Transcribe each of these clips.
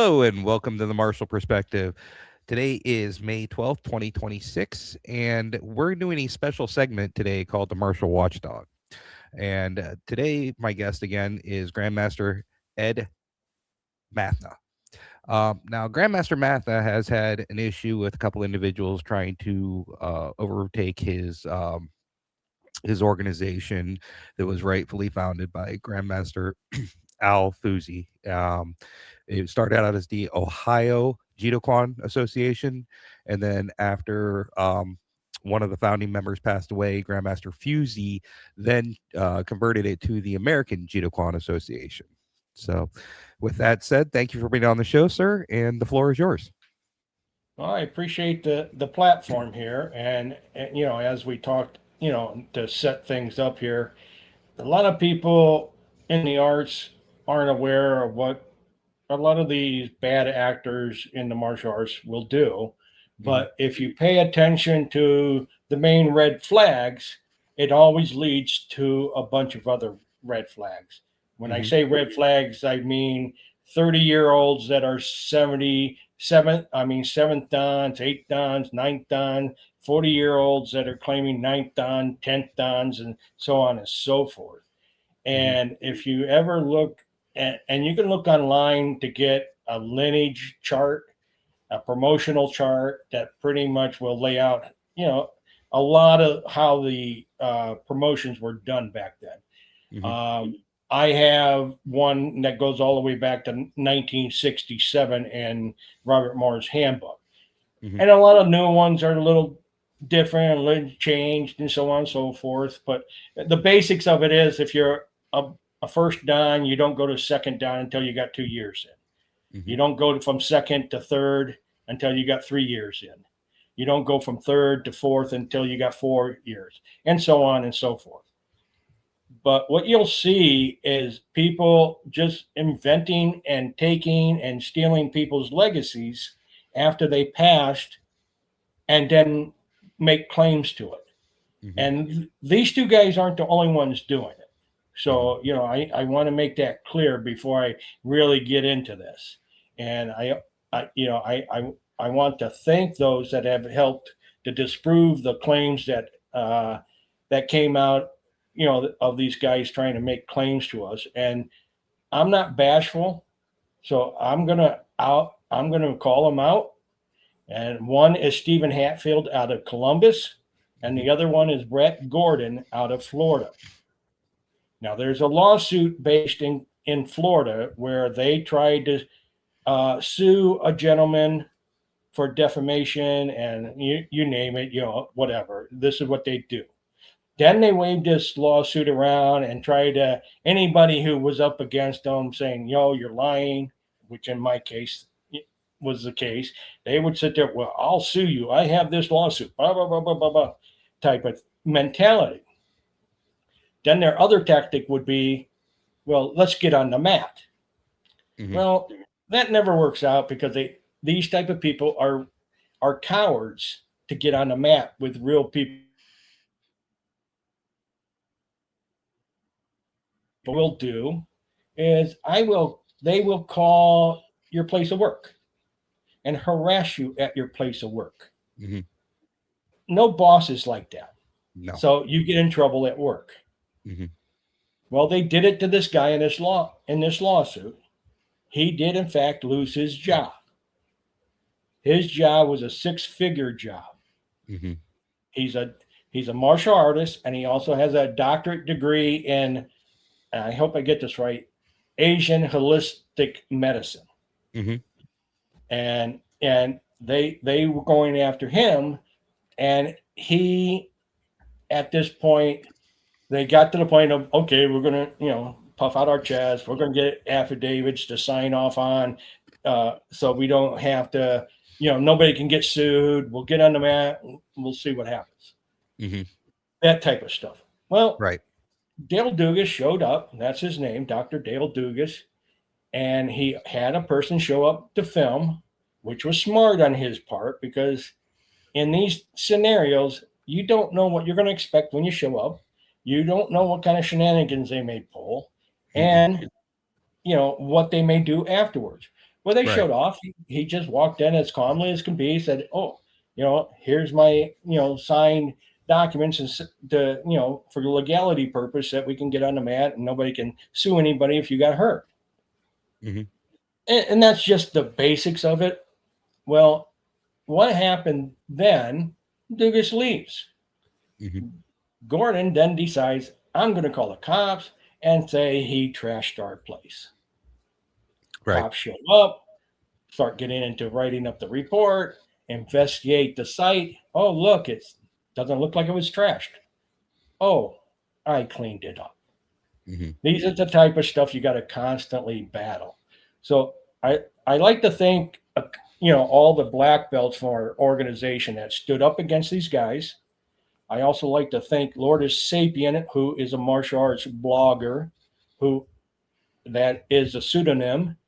Hello and welcome to the Marshall Perspective. Today is May 12th, 2026, and we're doing a special segment today called the Marshall Watchdog. And today, my guest again is Grandmaster Ed Mathna. Now, Grandmaster Mathna has had an issue with a couple individuals trying to overtake his organization that was rightfully founded by Grandmaster Al Fuzi. It started out as the Ohio Jidoquan Association, and then after one of the founding members passed away, Grandmaster Fuzi then converted it to the American Jidoquan Association. So, with that said, thank you for being on the show, sir, and the floor is yours. Well, I appreciate the platform here, and as we talked, to set things up here, a lot of people in the arts aren't aware of what a lot of these bad actors in the martial arts will do. Hmm. But if you pay attention to the main red flags, it always leads to a bunch of other red flags. When I Hmm. say red flags, I mean 30-year-olds that are 77, seventh dans, eighth dans, ninth dan, 40-year-olds that are claiming ninth dan, 10th dans, and so on and so forth. Hmm. And if you ever look and you can look online to get a lineage chart, a promotional chart that pretty much will lay out, a lot of how the promotions were done back then. Hmm. I have one that goes all the way back to 1967 in Robert Moore's handbook. Hmm. And a lot of new ones are a little different, a little changed, and so on and so forth. But the basics of it is if you're a first dan, you don't go to second dan until you got 2 years in. Hmm. You don't go from second to third until you got 3 years in. You don't go from third to fourth until you got 4 years, and so on and so forth. But what you'll see is people just inventing and taking and stealing people's legacies after they passed and then make claims to it. Hmm. And these two guys aren't the only ones doing it. Hmm. So, I want to make that clear before I really get into this. And I want to thank those that have helped to disprove the claims that came out, of these guys trying to make claims to us. And I'm not bashful, so I'm gonna call them out. And one is Stephen Hatfield out of Columbus, and Hmm. the other one is Brett Gordon out of Florida. Now, there's a lawsuit based in Florida where they tried to sue a gentleman for defamation and you name it, whatever. This is what they do. Then they waved this lawsuit around and tried to anybody who was up against them saying, you're lying, which in my case was the case. They would sit there, well, I'll sue you. I have this lawsuit, blah, blah, blah, blah, blah, blah, type of mentality. Then their other tactic would be, well, let's get on the mat. Hmm. Well, that never works out because these type of people are cowards to get on the mat with real people. Will do is they will call your place of work and harass you at your place of work. Hmm. No boss is like that. No. So you get in trouble at work. Hmm. Well, they did it to this guy in this lawsuit. He did in fact lose his job. His job was a six-figure job. Hmm. He's a he's a martial artist and he also has a doctorate degree in, I hope I get this right, Asian holistic medicine. Hmm. And they were going after him, and he at this point they got to the point of, okay, we're gonna puff out our chest, we're gonna get affidavits to sign off on, so we don't have to, nobody can get sued, we'll get on the mat, we'll see what happens, Hmm. that type of stuff. Well, Right. Dale Dugas showed up, that's his name, Dr. Dale Dugas, and he had a person show up to film, which was smart on his part because in these scenarios, you don't know what you're going to expect when you show up. You don't know what kind of shenanigans they may pull Mm-mm. and, what they may do afterwards. Well, they Right. showed off. He just walked in as calmly as can be, said, "Oh, here's my, signed documents and for the legality purpose that we can get on the mat and nobody can sue anybody if you got hurt." Hmm. And that's just the basics of it. Well, what happened then? Dugas leaves. Hmm. Gordon then decides, I'm going to call the cops and say he trashed our place. Right. Cops show up, start getting into writing up the report, investigate the site. Oh, look, it doesn't look like it was trashed. Oh, I cleaned it up. Hmm. These are the type of stuff you got to constantly battle. So I like to think, all the black belts from our organization that stood up against these guys. I also like to thank Lourdes Sapien, who is a martial arts blogger, who that is a pseudonym,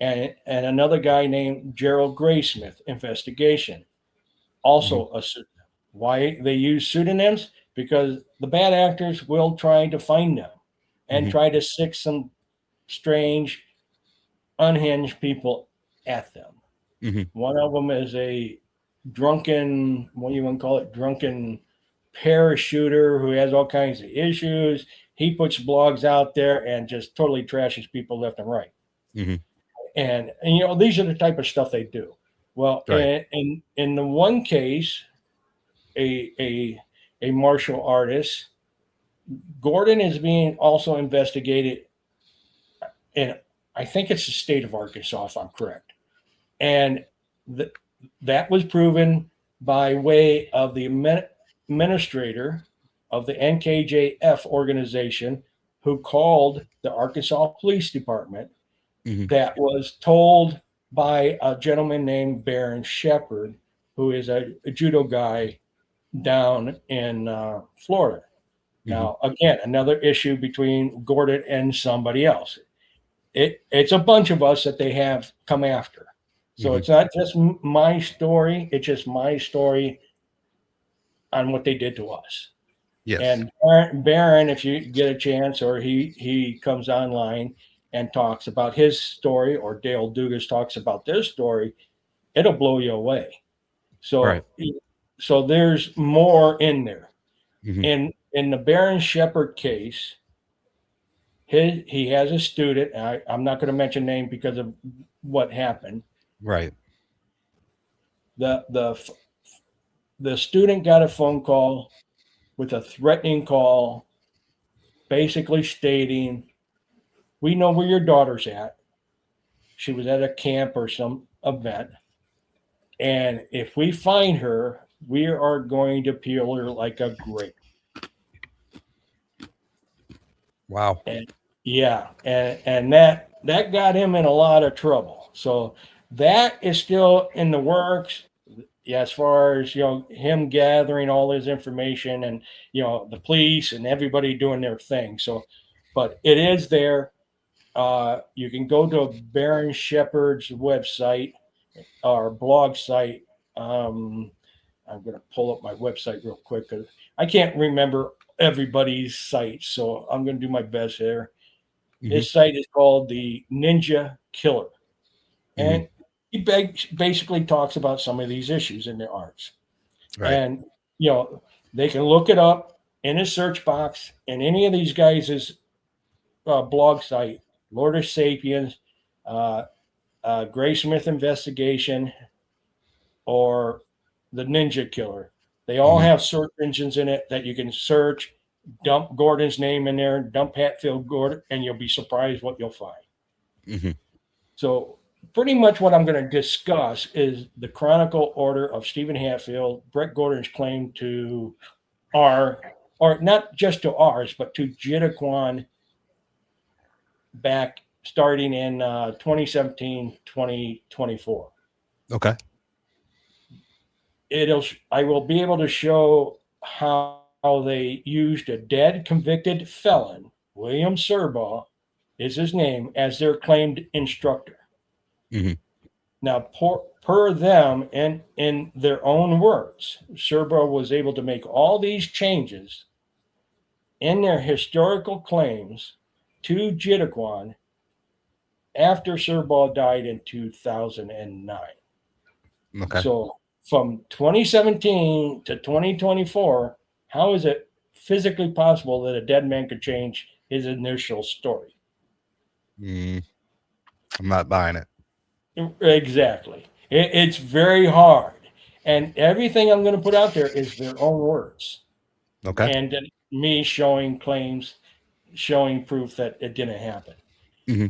and another guy named Gerald Graysmith, Investigation, Hmm. also a pseudonym. Why they use pseudonyms? Because the bad actors will try to find them and Hmm. try to stick some strange, unhinged people at them. Hmm. One of them is a drunken, what do you want to call it? Drunken parachuter who has all kinds of issues. He puts blogs out there and just totally trashes people left and right. Hmm. And these are the type of stuff they do. Well, Right. in the one case, a a a martial artist, Gordon is being also investigated in, I think it's the state of Arkansas, if I'm correct. And th- that was proven by way of the administrator of the NKJF organization, who called the Arkansas Police Department, Hmm. that was told by a gentleman named Baron Shepard, who is a judo guy down in Florida. Hmm. Now, again, another issue between Gordon and somebody else. It's a bunch of us that they have come after. So Hmm. it's not just my story, it's just my story on what they did to us. Yes. And Baron, if you get a chance, or he comes online and talks about his story, or Dale Dugas talks about their story, it'll blow you away. Right. So there's more in there. Hmm. In the Baron Shepard case, he has a student. I'm not going to mention name because of what happened. Right. The the the student got a phone call with a threatening call, basically stating, "We know where your daughter's at. She was at a camp or some event, and if we find her, we are going to peel her like a grape." Wow. And yeah, and that got him in a lot of trouble. So that is still in the works. Yeah, as far as him gathering all his information, and the police and everybody doing their thing. So, but it is there. You can go to Baron Shepard's website or blog site. Um, I'm going to pull up my website real quick because I can't remember everybody's site. So I'm going to do my best here. Hmm. His site is called the Ninja Killer, Hmm. and he basically talks about some of these issues in the arts. Right. And they can look it up in a search box in any of these guys' blog site, Lourdes Sapiens, uh, Graysmith Investigation, or the Ninja Killer. They all Hmm. have search engines in it that you can search, dump Gordon's name in there, dump Hatfield Gordon, and you'll be surprised what you'll find. Hmm. So pretty much what I'm going to discuss is the chronicle order of Stephen Hatfield, Brett Gordon's claim to our, or not just to ours, but to Jitaquan back starting in 2017, 2024. Okay. I will be able to show how they used a dead convicted felon, William Serbaugh is his name, as their claimed instructor. Hmm. Now, per them and in their own words, Serbaugh was able to make all these changes in their historical claims to Jitaquan after Serball died in 2009. Okay. So from 2017 to 2024, how is it physically possible that a dead man could change his initial story? Mm, I'm not buying it. Exactly. It's very hard. And everything I'm going to put out there is their own words. Okay. And then me showing claims, showing proof that it didn't happen. Hmm.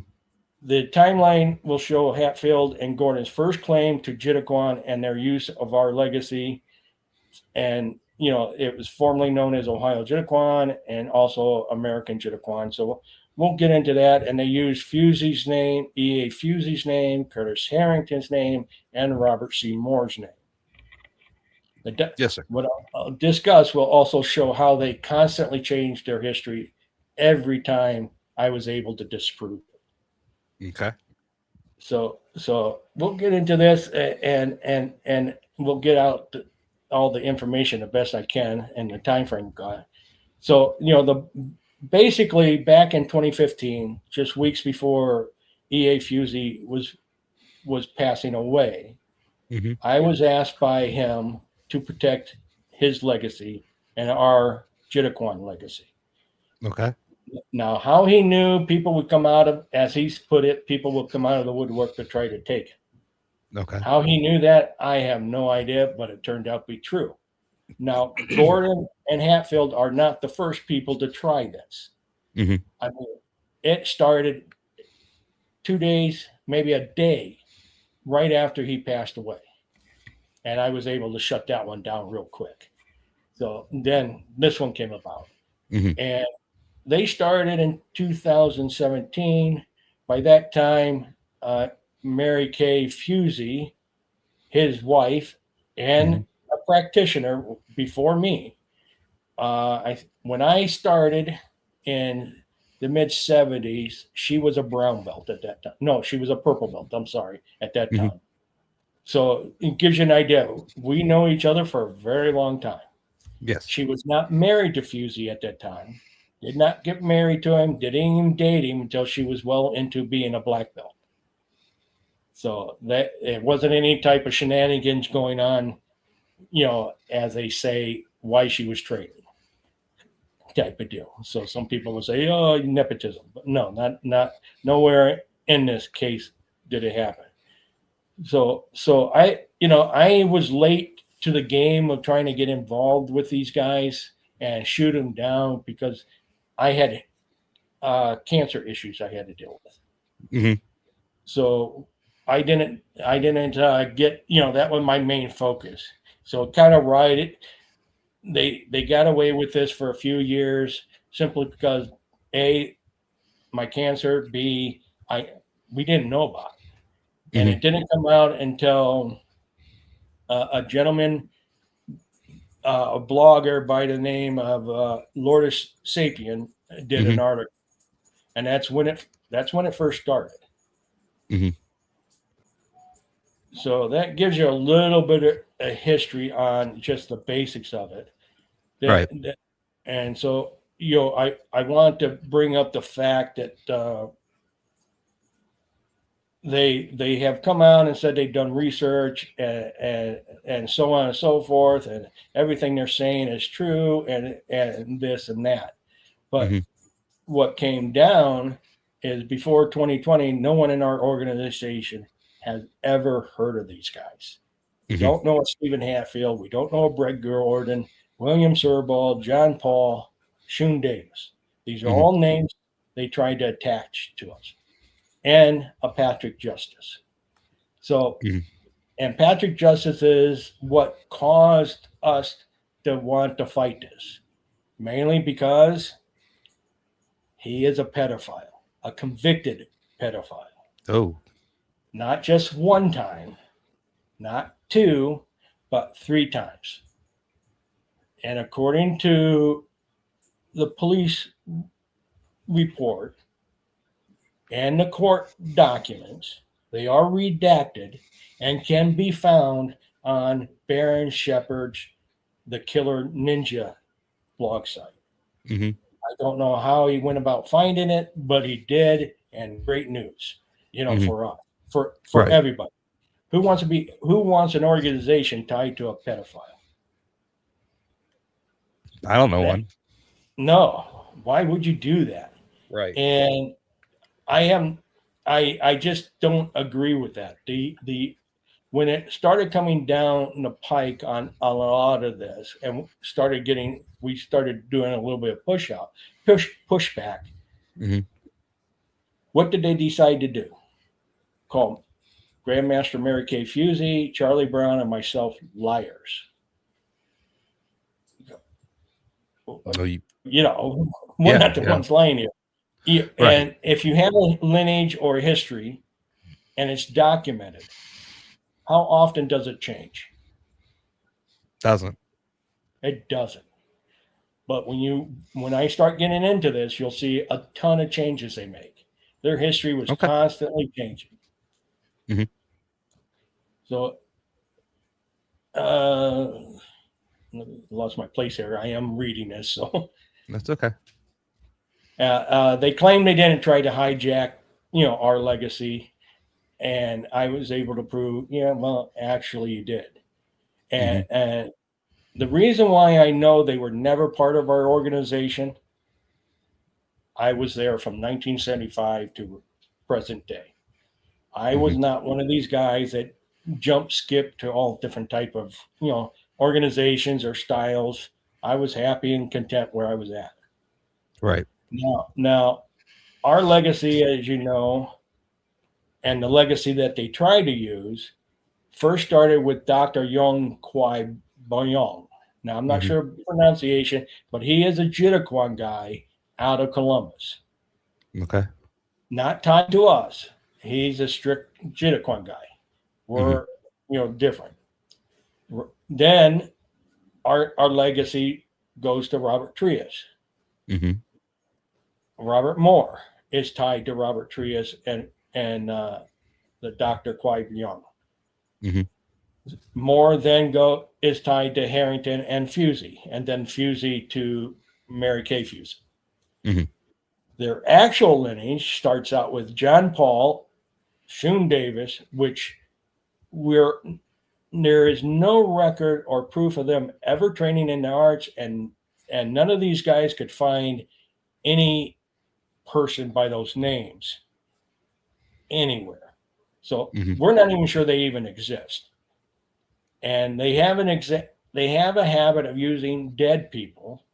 The timeline will show Hatfield and Gordon's first claim to Jitaquan and their use of our legacy. And, it was formerly known as Ohio Jitaquan and also American Jitaquan. So we'll get into that. And they use Fusey's name, E.A. Fusey's name, Curtis Harrington's name, and Robert C. Moore's name. Yes, sir. What I'll discuss will also show how they constantly changed their history every time I was able to disprove it. Okay. So we'll get into this, and we'll get out all the information the best I can and the time frame got. So the basically back in 2015, just weeks before E.A. Fusey was passing away, Hmm. I was asked by him to protect his legacy and our Jitaquan legacy. Okay. Now, how he knew people would come out of, as he's put it, people will come out of the woodwork to try to take it. Okay. How he knew that, I have no idea, but it turned out to be true. Now, Gordon and Hatfield are not the first people to try this. Hmm. I mean, it started 2 days, maybe a day, right after he passed away. And I was able to shut that one down real quick. So then this one came about. Hmm. And they started in 2017. By that time, Mary Kay Fusey, his wife, and Hmm. a practitioner before me. When I started in the mid 70s, she was a brown belt at that time. No, she was a purple belt. I'm sorry, at that Hmm. time. So it gives you an idea. We know each other for a very long time. Yes. She was not married to Fusey at that time. Did not get married to him. Didn't even date him until she was well into being a black belt. So that it wasn't any type of shenanigans going on, as they say, why she was traded type of deal. So some people will say, oh, nepotism. But no, not nowhere in this case did it happen. So I was late to the game of trying to get involved with these guys and shoot them down because I had cancer issues I had to deal with. Hmm. So I didn't get, that was my main focus. So kind of right it they got away with this for a few years simply because A, my cancer, B, I we didn't know about it. And Hmm. it didn't come out until a gentleman, a blogger by the name of Lourdes Sapien did Hmm. an article, and that's when it first started. Hmm. So that gives you a little bit of a history on just the basics of it. Right. And so I want to bring up the fact that they have come out and said they've done research and so on and so forth, and everything they're saying is true, and this and that. But Hmm. what came down is before 2020, no one in our organization has ever heard of these guys. We Hmm. don't know a Stephen Hatfield. We don't know a Brett Gordon, William Serball, John Paul, Shun Davis. These are Hmm. all names they tried to attach to us, and a Patrick Justice. So, Hmm. and Patrick Justice is what caused us to want to fight this, mainly because he is a pedophile, a convicted pedophile. Oh. Not just one time, not two, but 3 times. And according to the police report and the court documents, they are redacted and can be found on Baron Shepard's The Killer Ninja blog site. Hmm. I don't know how he went about finding it, but he did, and great news. Hmm. for us, for Right. everybody. Who wants an organization tied to a pedophile? I don't know That one. no. Why would you do that? Right. And I am I just don't agree with that. The when it started coming down the pike on a lot of this and we started doing a little bit of pushback. Hmm. What did they decide to do? Call Grandmaster Mary Kay Fusey, Charlie Brown, and myself liars. No, you, We're yeah, not the yeah. ones lying here. Right. And if you have a lineage or a history and it's documented, how often does it change? Doesn't. It doesn't. But when I start getting into this, you'll see a ton of changes they make. Their history was Okay. constantly changing. Hmm. So lost my place here. I am reading this. So That's okay. they claim they didn't try to hijack, our legacy, and I was able to prove, yeah, well, actually, you did. Hmm. And the reason why I know they were never part of our organization, I was there from 1975 to present day. I Hmm. was not one of these guys that jump skip to all different type of organizations or styles. I was happy and content where I was at. Right. Now our legacy, as you know, and the legacy that they try to use, first started with Dr. Yong Kwai Boyong. Now I'm not Hmm. sure of the pronunciation, but he is a Jitaquan guy out of Columbus, Okay. not tied to us. He's a strict Jitaquan guy. Hmm. We're different. Then our legacy goes to Robert Trias. Hmm. Robert Moore is tied to Robert Trias and the Dr. Kwai Young. Hmm. Moore then go is tied to Harrington and Fusey, and then Fusey to Mary Kay Fusey. Hmm. Their actual lineage starts out with John Paul, Shun Davis, which we're there is no record or proof of them ever training in the arts, and none of these guys could find any person by those names anywhere. So Hmm. we're not even sure they even exist. And they have a habit of using dead people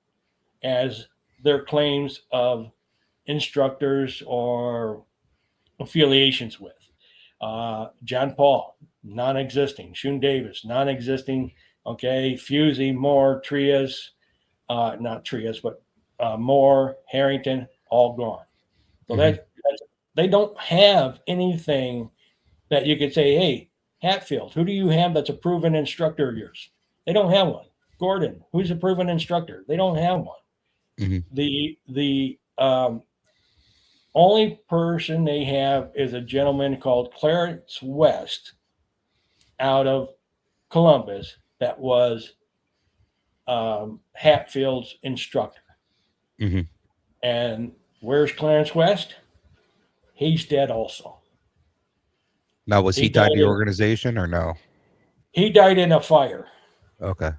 as their claims of instructors or affiliations with. John Paul, non-existing. Shun Davis, non-existing. Okay, Fusey, Moore, Trias, not Trias, but Moore, Harrington, all gone. So Hmm. they don't have anything that you could say, hey, Hatfield, who do you have that's a proven instructor of yours? They don't have one. Gordon, who's a proven instructor? They don't have one. Hmm. The only person they have is a gentleman called Clarence West out of Columbus that was Hatfield's instructor. Hmm. And where's Clarence West? He's dead also. Now, was he He tied to died your in organization or no? he died in a fire. Okay.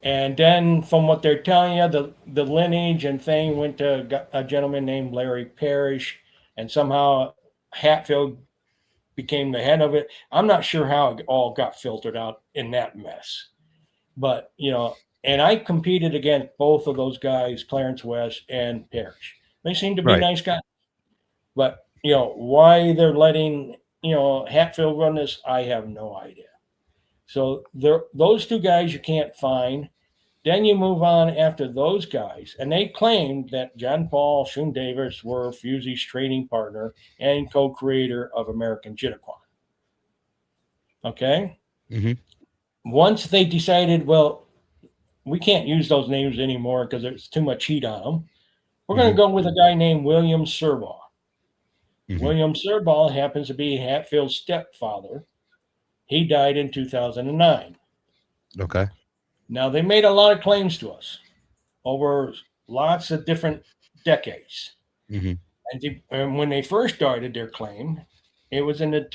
And then, from what they're telling you, the lineage and thing went to a gentleman named Larry Parrish, and somehow Hatfield became the head of it. I'm not sure how it all got filtered out in that mess, but and I competed against both of those guys, Clarence West and Parrish. They seem to be Right. nice guys, but why they're letting Hatfield run this, I have no idea. So those two guys you can't find. Then you move on after those guys, and they claimed that John Paul, Shun Davis were Fusey's training partner and co-creator of American Jitaquan. Okay. Hmm. Once they decided, well, we can't use those names anymore because there's too much heat on them. We're going Hmm. to go with a guy named William Serbaugh. Hmm. William Serbaugh happens to be Hatfield's stepfather. He died in 2009. Okay. Now, they made a lot of claims to us over lots of different decades. Hmm. And when they first started their claim, It was in the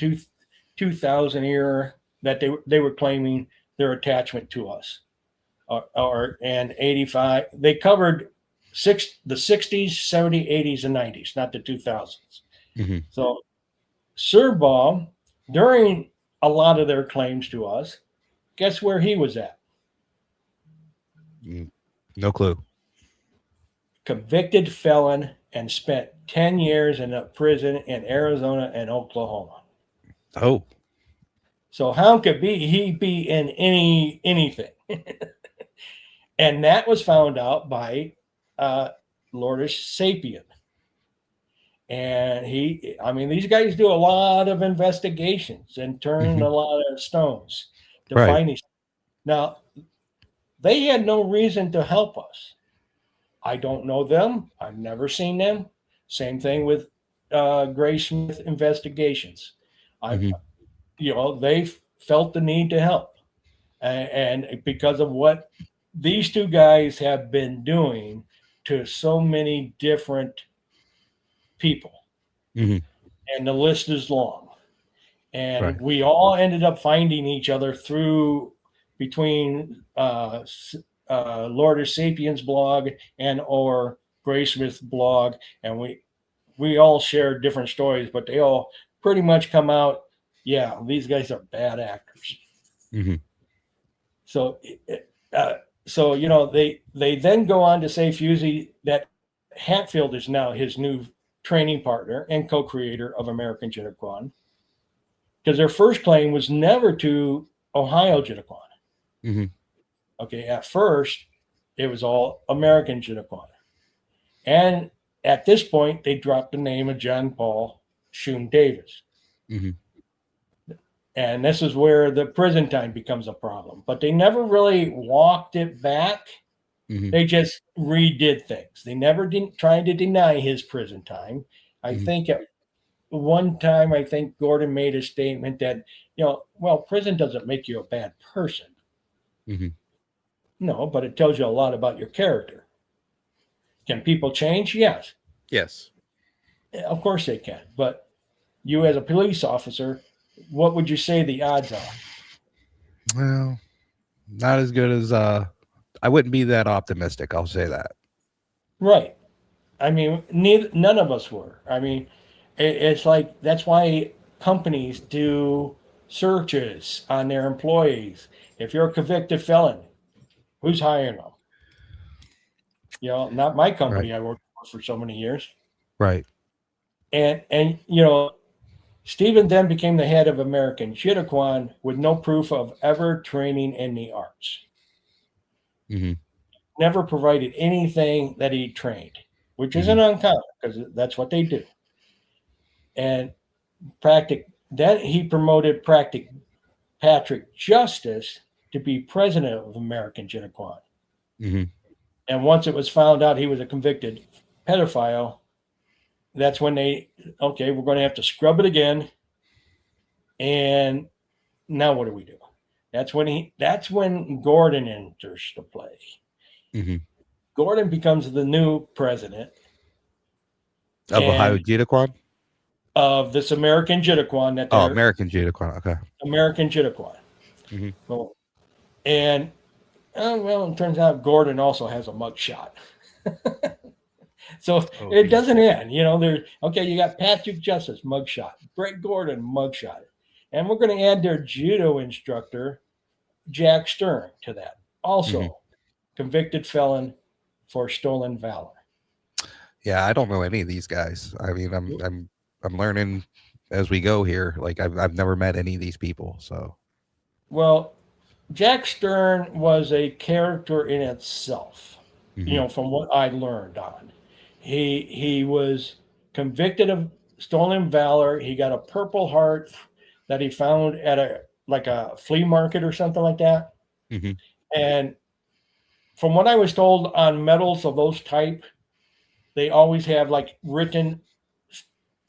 2000 era that they were claiming their attachment to us, and 85. They covered the 60s, 70s, 80s, and 90s, not the 2000s. Mm-hmm. So Serbaugh, during a lot of their claims to us, guess where he was at? No clue. Convicted felon and spent 10 years in a prison in Arizona and Oklahoma. Oh. So how could he be in anything? And that was found out by Lourdes Sapien. And these guys do a lot of investigations and turn a lot of stones to find these. Now, they had no reason to help us. I don't know them. I've never seen them. Same thing with Gray Smith investigations. They felt the need to help, and because of what these two guys have been doing to so many different people, and the list is long. And we all ended up finding each other between Lourdes Sapien's blog and or Graysmith's blog, and we all share different stories, but they all pretty much come out, yeah, these guys are bad actors. So they then go on to say Fusey that Hatfield is now his new training partner and co-creator of American Jitterquan, because their first claim was never to Ohio Jitterquan. Okay, at first it was all American Jitterquan, and at this point they dropped the name of John Paul Shun Davis. And this is where the prison time becomes a problem. But they never really walked it back. They just redid things. They never tried to deny his prison time. I think at one time, Gordon made a statement that, prison doesn't make you a bad person. No, but it tells you a lot about your character. Can people change? Yes. Yes. Of course they can. But you as a police officer, what would you say the odds are? Well, not as good as I wouldn't be that optimistic. I'll say that. Right. None of us were. It's like that's why companies do searches on their employees. If you're a convicted felon, who's hiring them? Not my company. I worked for so many years. Right. And Stephen then became the head of American Jitterquan with no proof of ever training in the arts. Never provided anything that he trained, which isn't uncommon because that's what they do. And then he promoted Patrick Justice to be president of American Jitterquan. And once it was found out he was a convicted pedophile, that's when we're going to have to scrub it again. And now what do we do? That's when Gordon enters the play. Gordon becomes the new president of Ohio Jitterquan, of this American Jitterquan. American Jitterquan. Okay. American Jitterquan. And it turns out Gordon also has a mugshot. So it doesn't end. You got Patrick Justice mugshot, Brett Gordon mugshot, and we're going to add their judo instructor, Jack Stern, to that. Also, convicted felon for stolen valor. Yeah, I don't know any of these guys. I'm learning as we go here. Like I've never met any of these people. So, well, Jack Stern was a character in itself. From what I learned on. He was convicted of stolen valor. He got a Purple Heart that he found at a flea market or something like that. And from what I was told on medals of those type, they always have like written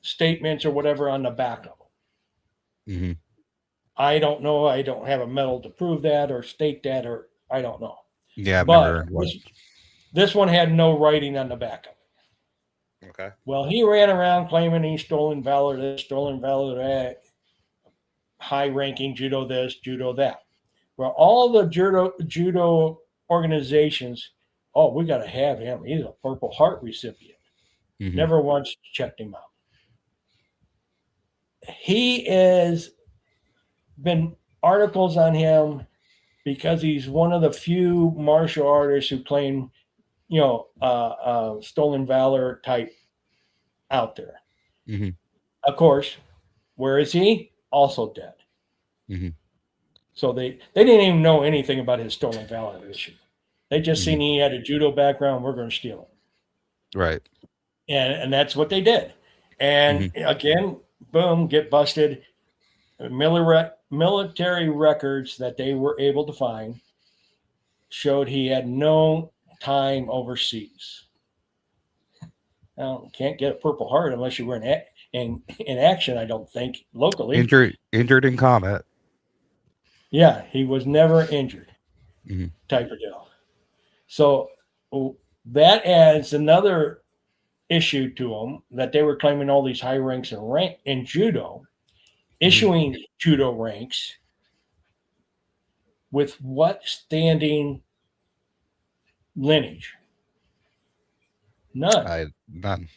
statements or whatever on the back of them. I don't know. I don't have a medal to prove that or state that, or I don't know. Yeah, I've never. This one had no writing on the back of it. Okay. Well, he ran around claiming he stolen valor this, stolen valor that, high-ranking judo this, judo that. Well, all the judo organizations, oh, we got to have him. He's a Purple Heart recipient. Hmm. Never once checked him out. He has been articles on him because he's one of the few martial artists who claim, stolen valor type out there. Hmm. Of course, where is he? Also dead. Hmm. So they didn't even know anything about his stolen valor issue. They just Hmm. seen he had a judo background. We're going to steal him, Right. and that's what they did. And Hmm. again, boom, get busted. Military records that they were able to find showed he had no time overseas. Now, can't get a Purple Heart unless you were in action. I don't think locally. Injured in combat. Yeah, he was never injured, Hmm. type of deal. So that adds another issue to them that they were claiming all these high ranks in judo, Hmm. issuing judo ranks with what standing lineage? None. I none.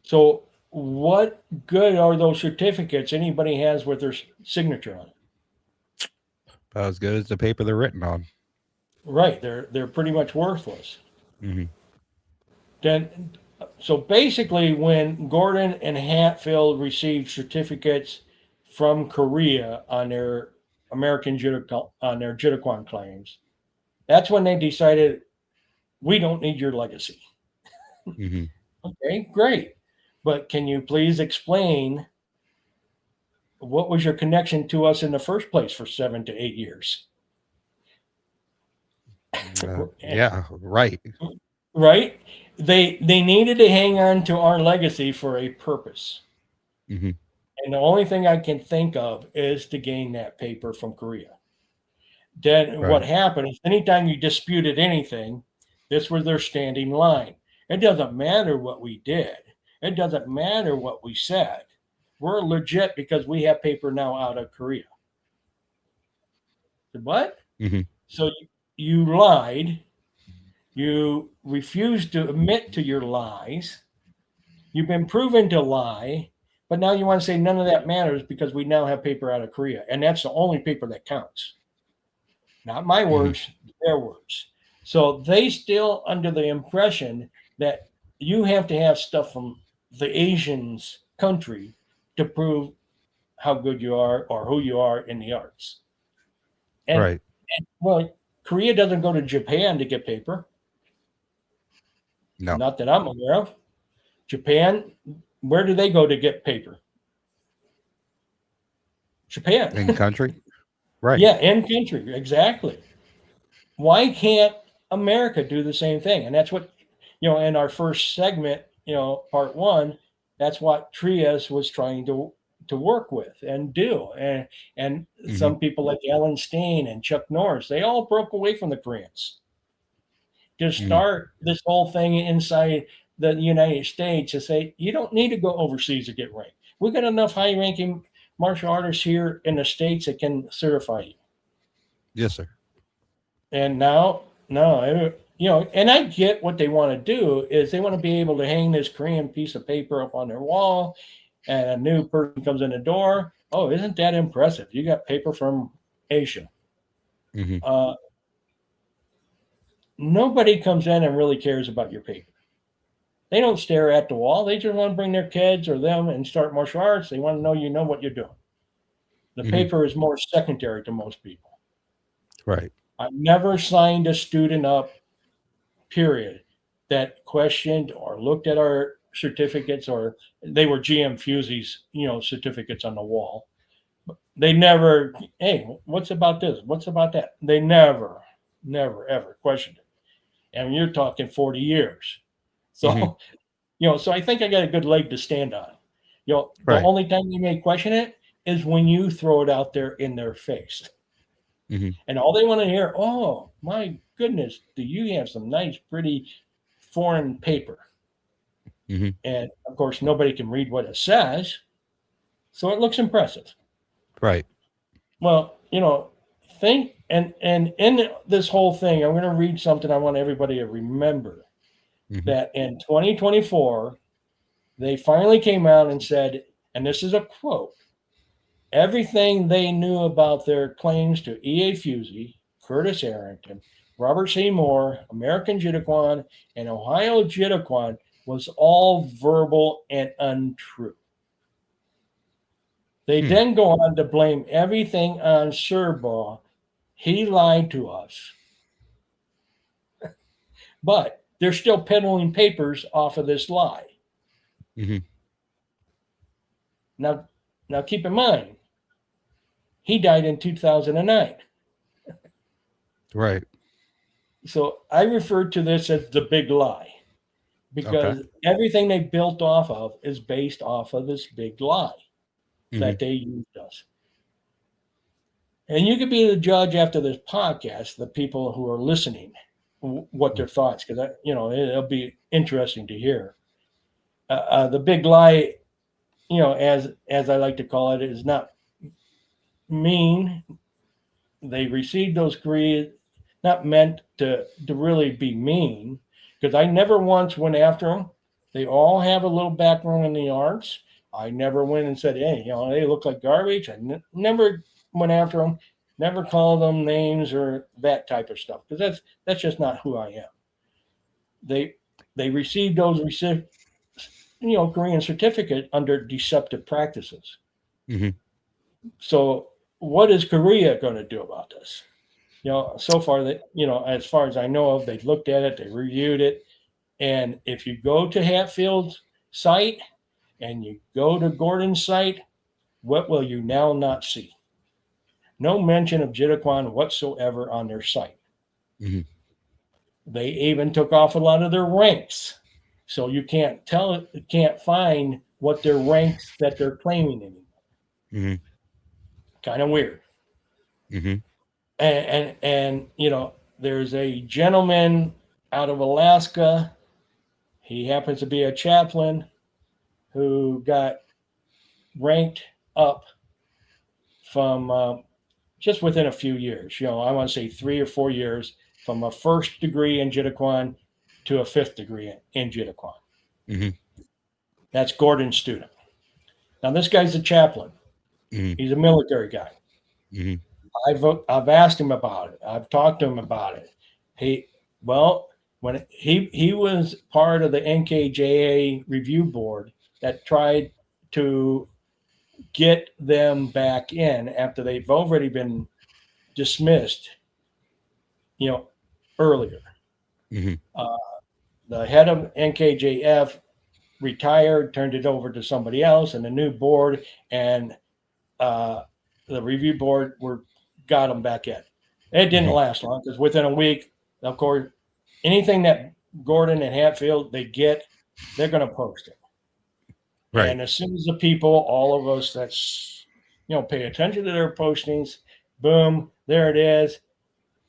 So what good are those certificates anybody has with their signature on it? About as good as the paper they're written on. Right, they're pretty much worthless. Hmm. Then, so basically, when Gordon and Hatfield received certificates from Korea on their on their Judoquan claims, that's when they decided we don't need your legacy. Hmm. Okay, great, but can you please explain what was your connection to us in the first place for 7 to 8 years? Yeah. Right. Right? They needed to hang on to our legacy for a purpose. Hmm. And the only thing I can think of is to gain that paper from Korea. Then what Right. happened is anytime you disputed anything, this was their standing line. It doesn't matter what we did. It doesn't matter what we said. We're legit because we have paper now out of Korea. What? Hmm. So you lied. You refused to admit to your lies. You've been proven to lie, but now you want to say none of that matters because we now have paper out of Korea. And that's the only paper that counts. Not my Hmm. words, their words. So they still under the impression that you have to have stuff from the Asians country to prove how good you are or who you are in the arts. And, Right. and well, Korea doesn't go to Japan to get paper. No. Not that I'm aware of. Japan, where do they go to get paper? Japan. In country. Right. Yeah, in country, exactly. Why can't America do the same thing? And that's what, in our first segment, part one, that's what Trias was trying to work with and do. And Hmm. some people like Alan Steen and Chuck Norris, they all broke away from the Koreans to Hmm. start this whole thing inside the United States to say, you don't need to go overseas to get ranked. We've got enough high ranking martial artists here in the States that can certify you. Yes, sir. And now, no, and I get what they want to do is they want to be able to hang this Korean piece of paper up on their wall, and a new person comes in the door. Oh, isn't that impressive? You got paper from Asia. Hmm. Uh, Nobody comes in and really cares about your paper. They don't stare at the wall. They just want to bring their kids or them and start martial arts. They want to know you know what you're doing. The Hmm. paper is more secondary to most people. Right. I've never signed a student up, period, that questioned or looked at our certificates, or they were GM Fusees, certificates on the wall. They never, hey, what's about this? What's about that? They never, ever questioned it. And you're talking 40 years. Hmm. So, so I think I got a good leg to stand on. The Right. only time you may question it is when you throw it out there in their face. Hmm. And all they want to hear, oh, my goodness, do you have some nice, pretty foreign paper? Mm-hmm. And of course, nobody can read what it says, so it looks impressive. Right. Well, think and in this whole thing, I'm going to read something I want everybody to remember Mm-hmm. that in 2024, they finally came out and said, and this is a quote, everything they knew about their claims to E.A. Fusey, Curtis Arrington, Robert C. Moore, American Jitaquan, and Ohio Jitaquan was all verbal and untrue. They Hmm. then go on to blame everything on Serbaugh. He lied to us. But they're still peddling papers off of this lie. Mm-hmm. Now, now keep in mind, he died in 2009. Right. So I refer to this as the big lie Okay. because everything they built off of is based off of this big lie Mm-hmm. that they used us. And you could be the judge after this podcast, the people who are listening, what their thoughts, because it'll be interesting to hear. The big lie, as I like to call it, is not mean. They received those degrees not meant to really be mean, because I never once went after them. They all have a little background in the arts. I never went and said, hey, they look like garbage. Never went after them, never called them names or that type of stuff, because that's just not who I am. They they received those Korean certificate under deceptive practices. Mm-hmm. So what is Korea going to do about this? So far that, as far as I know of, they looked at it, they reviewed it. And if you go to Hatfield's site and you go to Gordon's site, what will you now not see? No mention of Jitaquan whatsoever on their site. Mm-hmm. They even took off a lot of their ranks. So you can't find what their ranks that they're claiming anymore. Mm-hmm. Kind of weird. Mm-hmm. And there's a gentleman out of Alaska. He happens to be a chaplain who got ranked up from just within a few years. I want to say 3 or 4 years from a first degree in Jitaquan to a fifth degree in Jitaquan. Mm-hmm. That's Gordon's student. Now, this guy's a chaplain. Mm-hmm. He's a military guy. Mm-hmm. I've asked him about it. I've talked to him about it. He well, when he was part of the NKJA review board that tried to get them back in after they've already been dismissed, you know, earlier. Mm-hmm. Uh, the head of NKJF retired, turned it over to somebody else, and the new board and uh, the review board got them back in. It didn't Mm-hmm. last long because within a week, of course, anything that Gordon and Hatfield they're going to post it. Right. And as soon as the people, all of us that's pay attention to their postings, boom, there it is.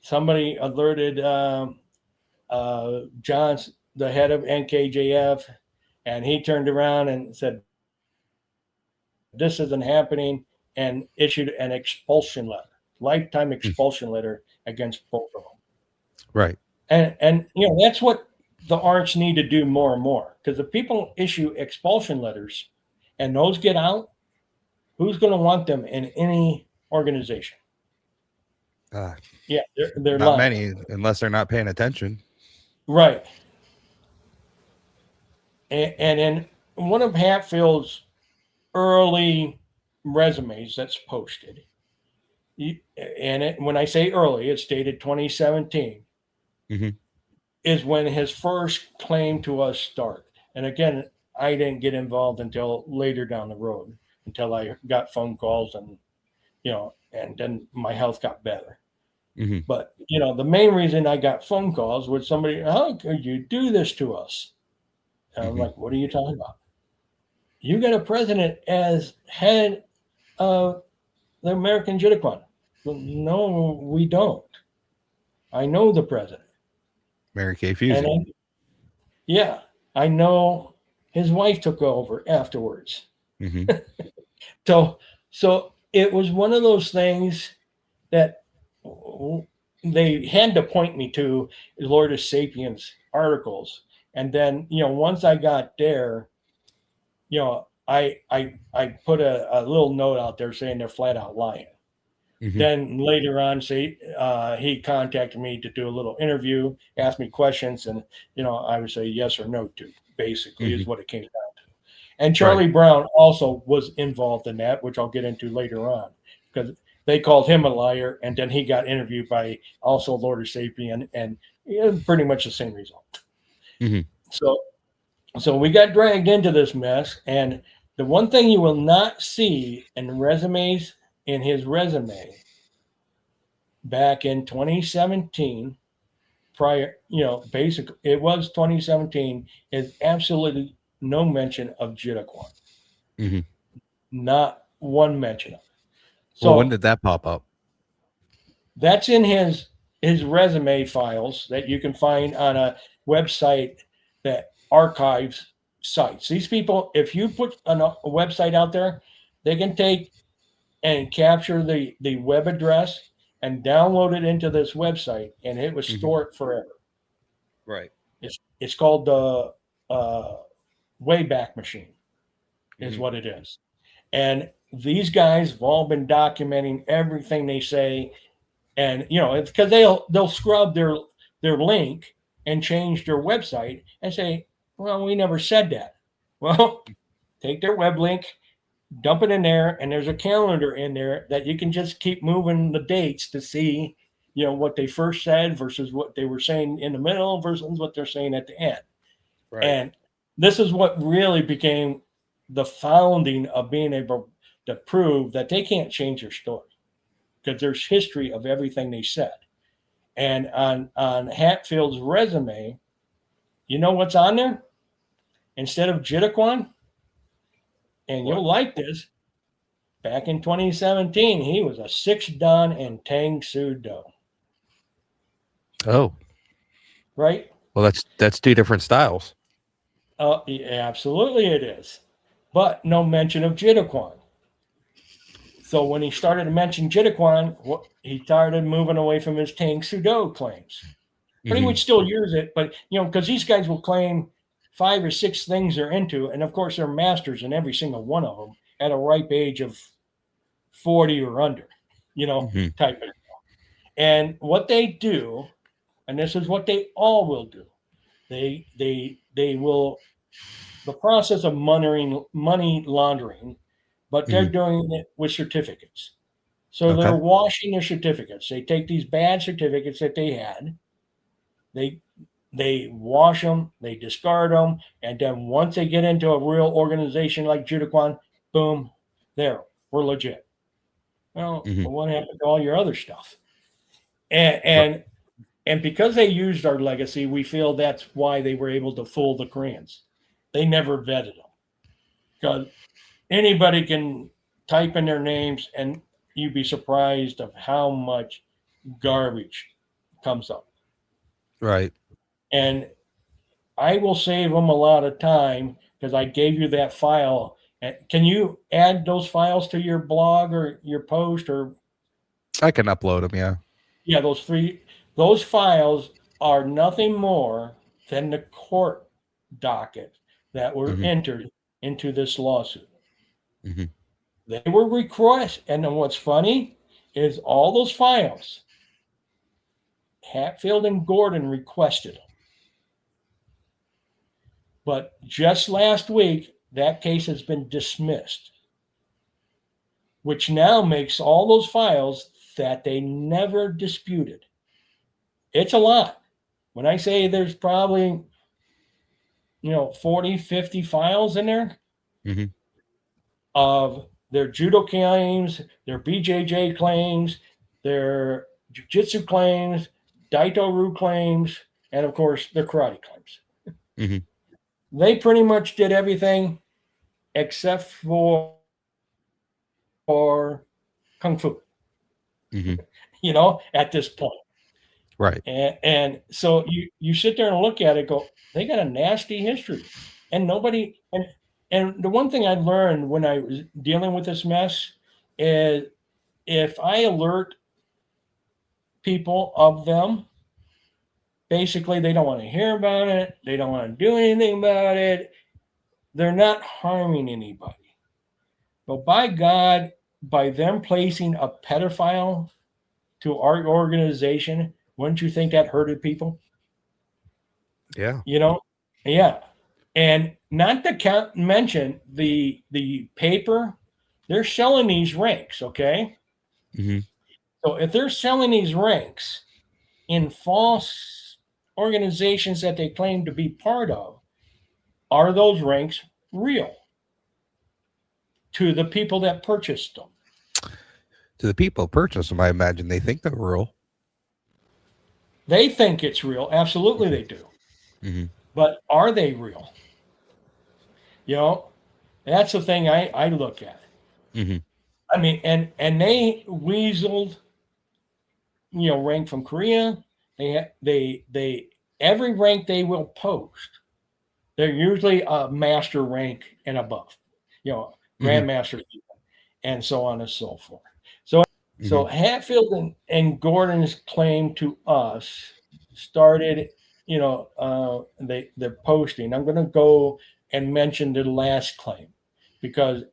Somebody alerted John, the head of NKJF, and he turned around and said, "This isn't happening," and issued an expulsion letter, lifetime expulsion letter against both of them. Right. And that's what the arts need to do more and more, because if people issue expulsion letters and those get out, who's going to want them in any organization? Uh, Yeah, they're Not lying. many, unless they're not paying attention. Right. And in one of Hatfield's early resumes that's posted, when I say early, it's dated 2017, Mm-hmm. is when his first claim to us started. And again, I didn't get involved until later down the road, until I got phone calls and then my health got better. Mm-hmm. But the main reason I got phone calls was somebody, how could you do this to us? And I'm Mm-hmm. like, what are you talking about? You got a president as head of the American Jitterquan. Well, no, we don't. I know the president. Mary Kay And Fusey. yeah, I know his wife took over afterwards. Mm-hmm. So so it was one of those things that they had to point me to Lord of Sapiens articles. And then, once I got there, I put a little note out there saying they're flat out lying. Mm-hmm. Then later on, he contacted me to do a little interview, ask me questions, and I would say yes or no to. Basically, Mm-hmm. is what it came down to. And Right. Charlie Brown also was involved in that, which I'll get into later on, because they called him a liar, and then he got interviewed by also Lord of Sapien, and pretty much the same result. Mm-hmm. So, so we got dragged into this mess, and the one thing you will not see in resumes in his resume back in 2017, prior, basically it was 2017, is absolutely no mention of Jitaquan. Mm-hmm. Not one mention of it. Well, when So did that pop up? that's in his resume files that you can find on a website that archives sites. These people, if you put a website out there, they can take and capture the web address and download it into this website, and it will Mm-hmm. store it forever. Right. It's called the Wayback Machine, is Mm-hmm. what it is. And these guys have all been documenting everything they say, and it's because they'll scrub their link and change their website and say, well, we never said that. Well, take their web link, dump it in there, and there's a calendar in there that you can just keep moving the dates to see what they first said versus what they were saying in the middle versus what they're saying at the end. Right. And this is what really became the founding of being able to prove that they can't change their story, because there's history of everything they said. And on Hatfield's resume, you know what's on there? Instead of Jitaquan, and What? you'll like this, back in 2017, he was a 6 Dan in Tang Soo Do, Oh, right? well, that's two different styles. Yeah, absolutely it is. But no mention of Jitaquan. So when he started to mention Jitaquan, he started moving away from his Tang Soo Do claims. But he Mm-hmm. would still use it. But because these guys will claim 5 or 6 things they're into, and of course they're masters in every single one of them at a ripe age of 40 or under, Mm-hmm. type of. And what they do, and this is what they all will do, they will, the process of money laundering, but they're Mm-hmm. doing it with certificates. So they're Okay. washing their certificates. They take these bad certificates that they had, they they wash them, they discard them, and then once they get into a real organization like Judaquan, boom, there, we're legit. Well, Mm-hmm. what happened to all your other stuff? And Right. and and because they used our legacy, we feel that's why they were able to fool the Koreans. They never vetted them, because anybody can type in their names, and you'd be surprised of how much garbage comes up. Right. And I will save them a lot of time because I gave you that file. Can you add those files to your blog or your post? Or I can upload them. Yeah. yeah, those files are nothing more than the court docket that were Mm-hmm. entered into this lawsuit. Mm-hmm. They were requests, and then what's funny is all those files Hatfield and Gordon requested them. But just last week, that case has been dismissed, which now makes all those files that they never disputed. It's a lot. When I say there's probably, 40, 50 files in there Mm-hmm. of their judo claims, their BJJ claims, their jiu-jitsu claims, Daito-Ru claims, and of course their karate claims. Mm-hmm. They pretty much did everything except for kung fu, Mm-hmm. at this point. Right. And so you sit there and look at it, go, they got a nasty history. and nobody and the one thing I learned when I was dealing with this mess is if I alert people of them, basically they don't want to hear about it, they don't want to do anything about it, they're not harming anybody. But by God, by them placing a pedophile to our organization, wouldn't you think that hurted people? Yeah. You know, yeah. And not to mention the paper, they're selling these ranks. Okay, Hmm. so if they're selling these ranks in false organizations that they claim to be part of, are those ranks real to the people that purchased them? To the people purchase them, I imagine they think they're rural. They think it's real. Absolutely, Hmm. they do. Hmm. But are they real? You know, that's the thing I look at. Hmm. I mean, and they weaseled, rank from Korea. They every rank they will post, they're usually a master rank and above, you know, Hmm. grandmaster and so on and so forth. So Hmm. Hatfield and Gordon's claim to us started, they're posting. I'm going to go and mention the last claim because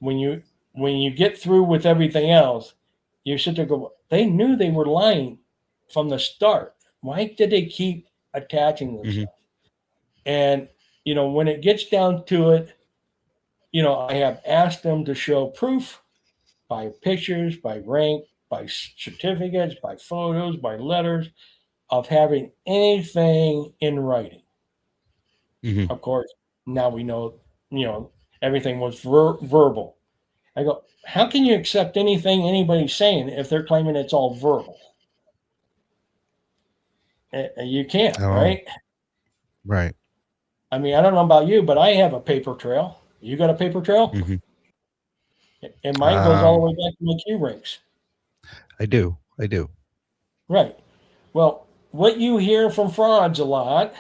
when you when you get through with everything else, you sit there and go, they knew they were lying from the start. Why did they keep attaching Hmm. themselves? And when it gets down to it, I have asked them to show proof by pictures, by rank, by certificates, by photos, by letters of having anything in writing. Hmm. Of course, now we know, you know, everything was verbal. I go, how can you accept anything anybody's saying if they're claiming it's all verbal? You can't, Oh, right? right. I mean, I don't know about you, but I have a paper trail. You got a paper trail? Hmm. And mine goes all the Um, way back to my Q ranks. I do. I do. Right. Well, what you hear from frauds a lot,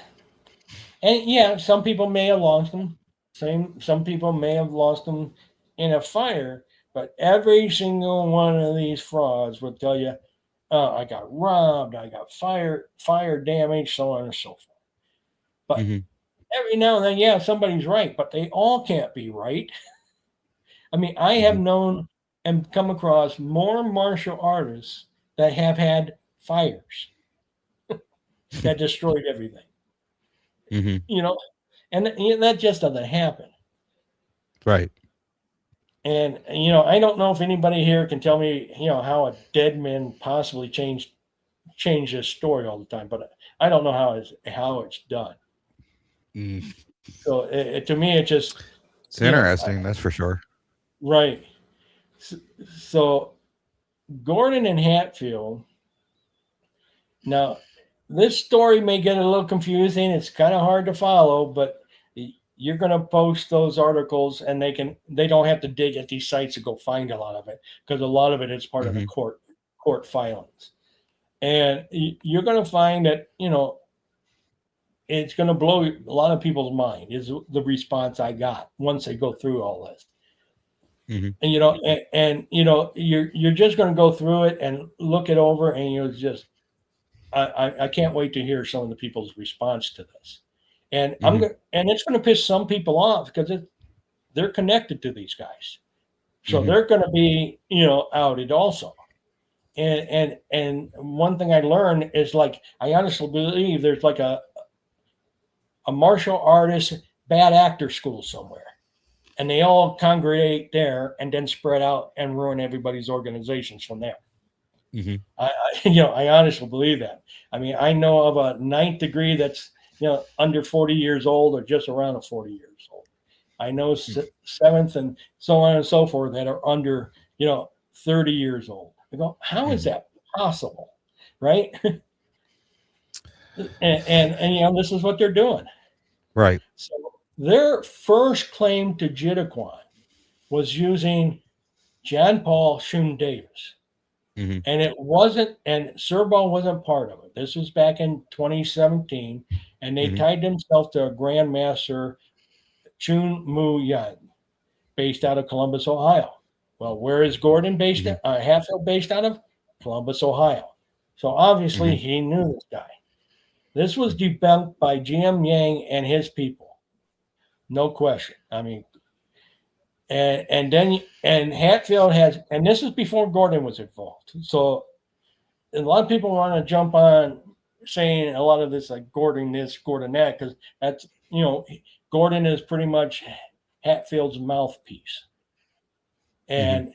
and yeah, some people may have lost them. Some people may have lost them in a fire, but every single one of these frauds will tell you, I got robbed, I got fire damage, so on and so forth. But Hmm. every now and then, yeah, somebody's right, but they all can't be right. I mean, I have Hmm. known and come across more martial artists that have had fires that destroyed everything, Hmm. you know, and that just doesn't happen. Right. And I don't know if anybody here can tell me, how a dead man possibly change his story all the time, but I don't know how it's done. Mm. So to me, it just, It's you know, I, interesting, that's for sure. right. So, so Gordon and Hatfield. Now, this story may get a little confusing. It's kind of hard to follow, but you're going to post those articles, and they don't have to dig at these sites to go find a lot of it because a lot of it is part of the Hmm. court filings, and you're going to find that it's going to blow a lot of people's mind. Is the response I got once they go through all this. Hmm. And you're just going to go through it and look it over, and you'll just I can't wait to hear some of the people's response to this. And Hmm. it's going to piss some people off because they're connected to these guys, so Hmm. they're going to be outed also. And one thing I learned is, like, I honestly believe there's like a martial artist bad actor school somewhere, and they all congregate there and then spread out and ruin everybody's organizations from there. Hmm. I honestly believe that. I mean, I know of a ninth degree that's under 40 years old or just around a 40 years old. I know seventh and so on and so forth that are under 30 years old. I go, how is Hmm. that possible, right? And this is what they're doing. Right. So their first claim to Jitaquan was using John Paul Shun Davis. Hmm. And it wasn't, and Serbo wasn't part of it. This was back in 2017, and they Hmm. tied themselves to a grandmaster Chun Mu Young, based out of Columbus, Ohio. Well, where is Gordon based? Hatfield based out of Columbus, Ohio. So obviously he knew this guy. This was debunked by GM Yang and his people, no question. I mean, and Hatfield has, and this is before Gordon was involved. So a lot of people want to jump on saying a lot of this like Gordon this, Gordon that, because that's, Gordon is pretty much Hatfield's mouthpiece. And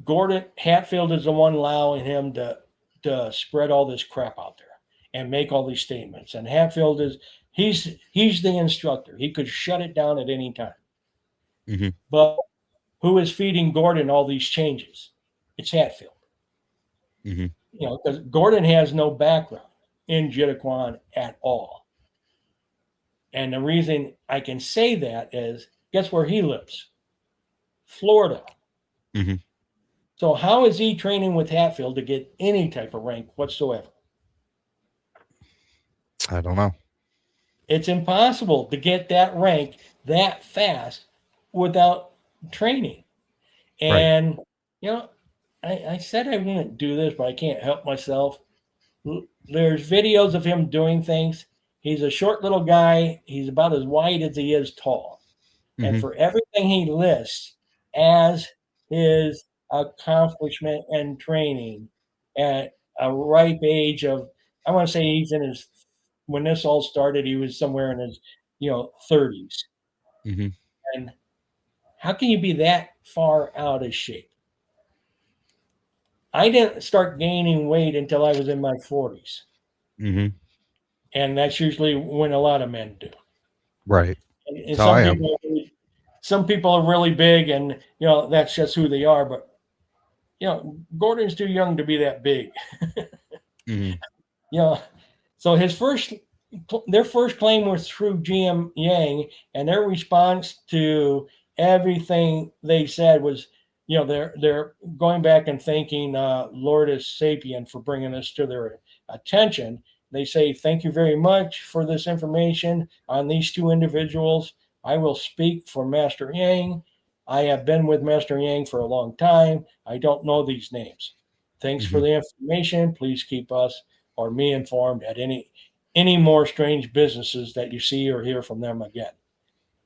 Gordon Hatfield is the one allowing him to spread all this crap out there and make all these statements. And Hatfield is he's the instructor. He could shut it down at any time. But who is feeding Gordon all these changes? It's Hatfield. Because Gordon has no background in Jittaquan at all. And the reason I can say that is, guess where he lives? Florida. So how is he training with Hatfield to get any type of rank whatsoever? I don't know. It's impossible to get that rank that fast without training. And, I said I wouldn't do this, but I can't help myself. There's videos of him doing things. He's a short little guy. He's about as wide as he is tall. And for everything he lists as his accomplishment and training at a ripe age of, I want to say he's in his, when this all started, he was somewhere in his, 30s. And how can you be that far out of shape? I didn't start gaining weight until I was in my 40s. And that's usually when a lot of men do. Right. And some people are really big, and that's just who they are. But Gordon's too young to be that big. So their first claim was through GM Yang, and their response to everything they said was, they're going back and thanking Lourdes Sapien for bringing this to their attention. They say, thank you very much for this information on these two individuals. I will speak for Master Yang. I have been with Master Yang for a long time. I don't know these names. Thanks for the information. Please keep us or me informed at any more strange businesses that you see or hear from them again.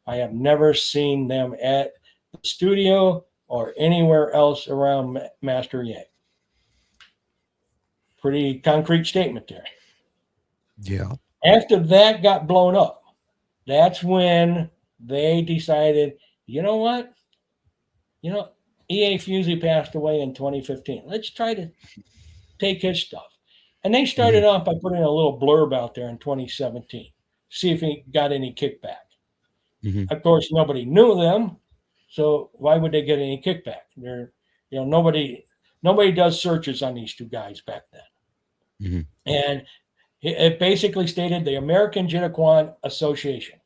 I have never seen them at the studio or anywhere else around Master Yang. Pretty concrete statement there. Yeah. After that got blown up, that's when they decided, you know what? E.A. Fusey passed away in 2015. Let's try to take his stuff. And they started off by putting a little blurb out there in 2017, see if he got any kickback. Of course, nobody knew them, so why would they get any kickback? Nobody does searches on these two guys back then. And it basically stated the American Jittaquan Association.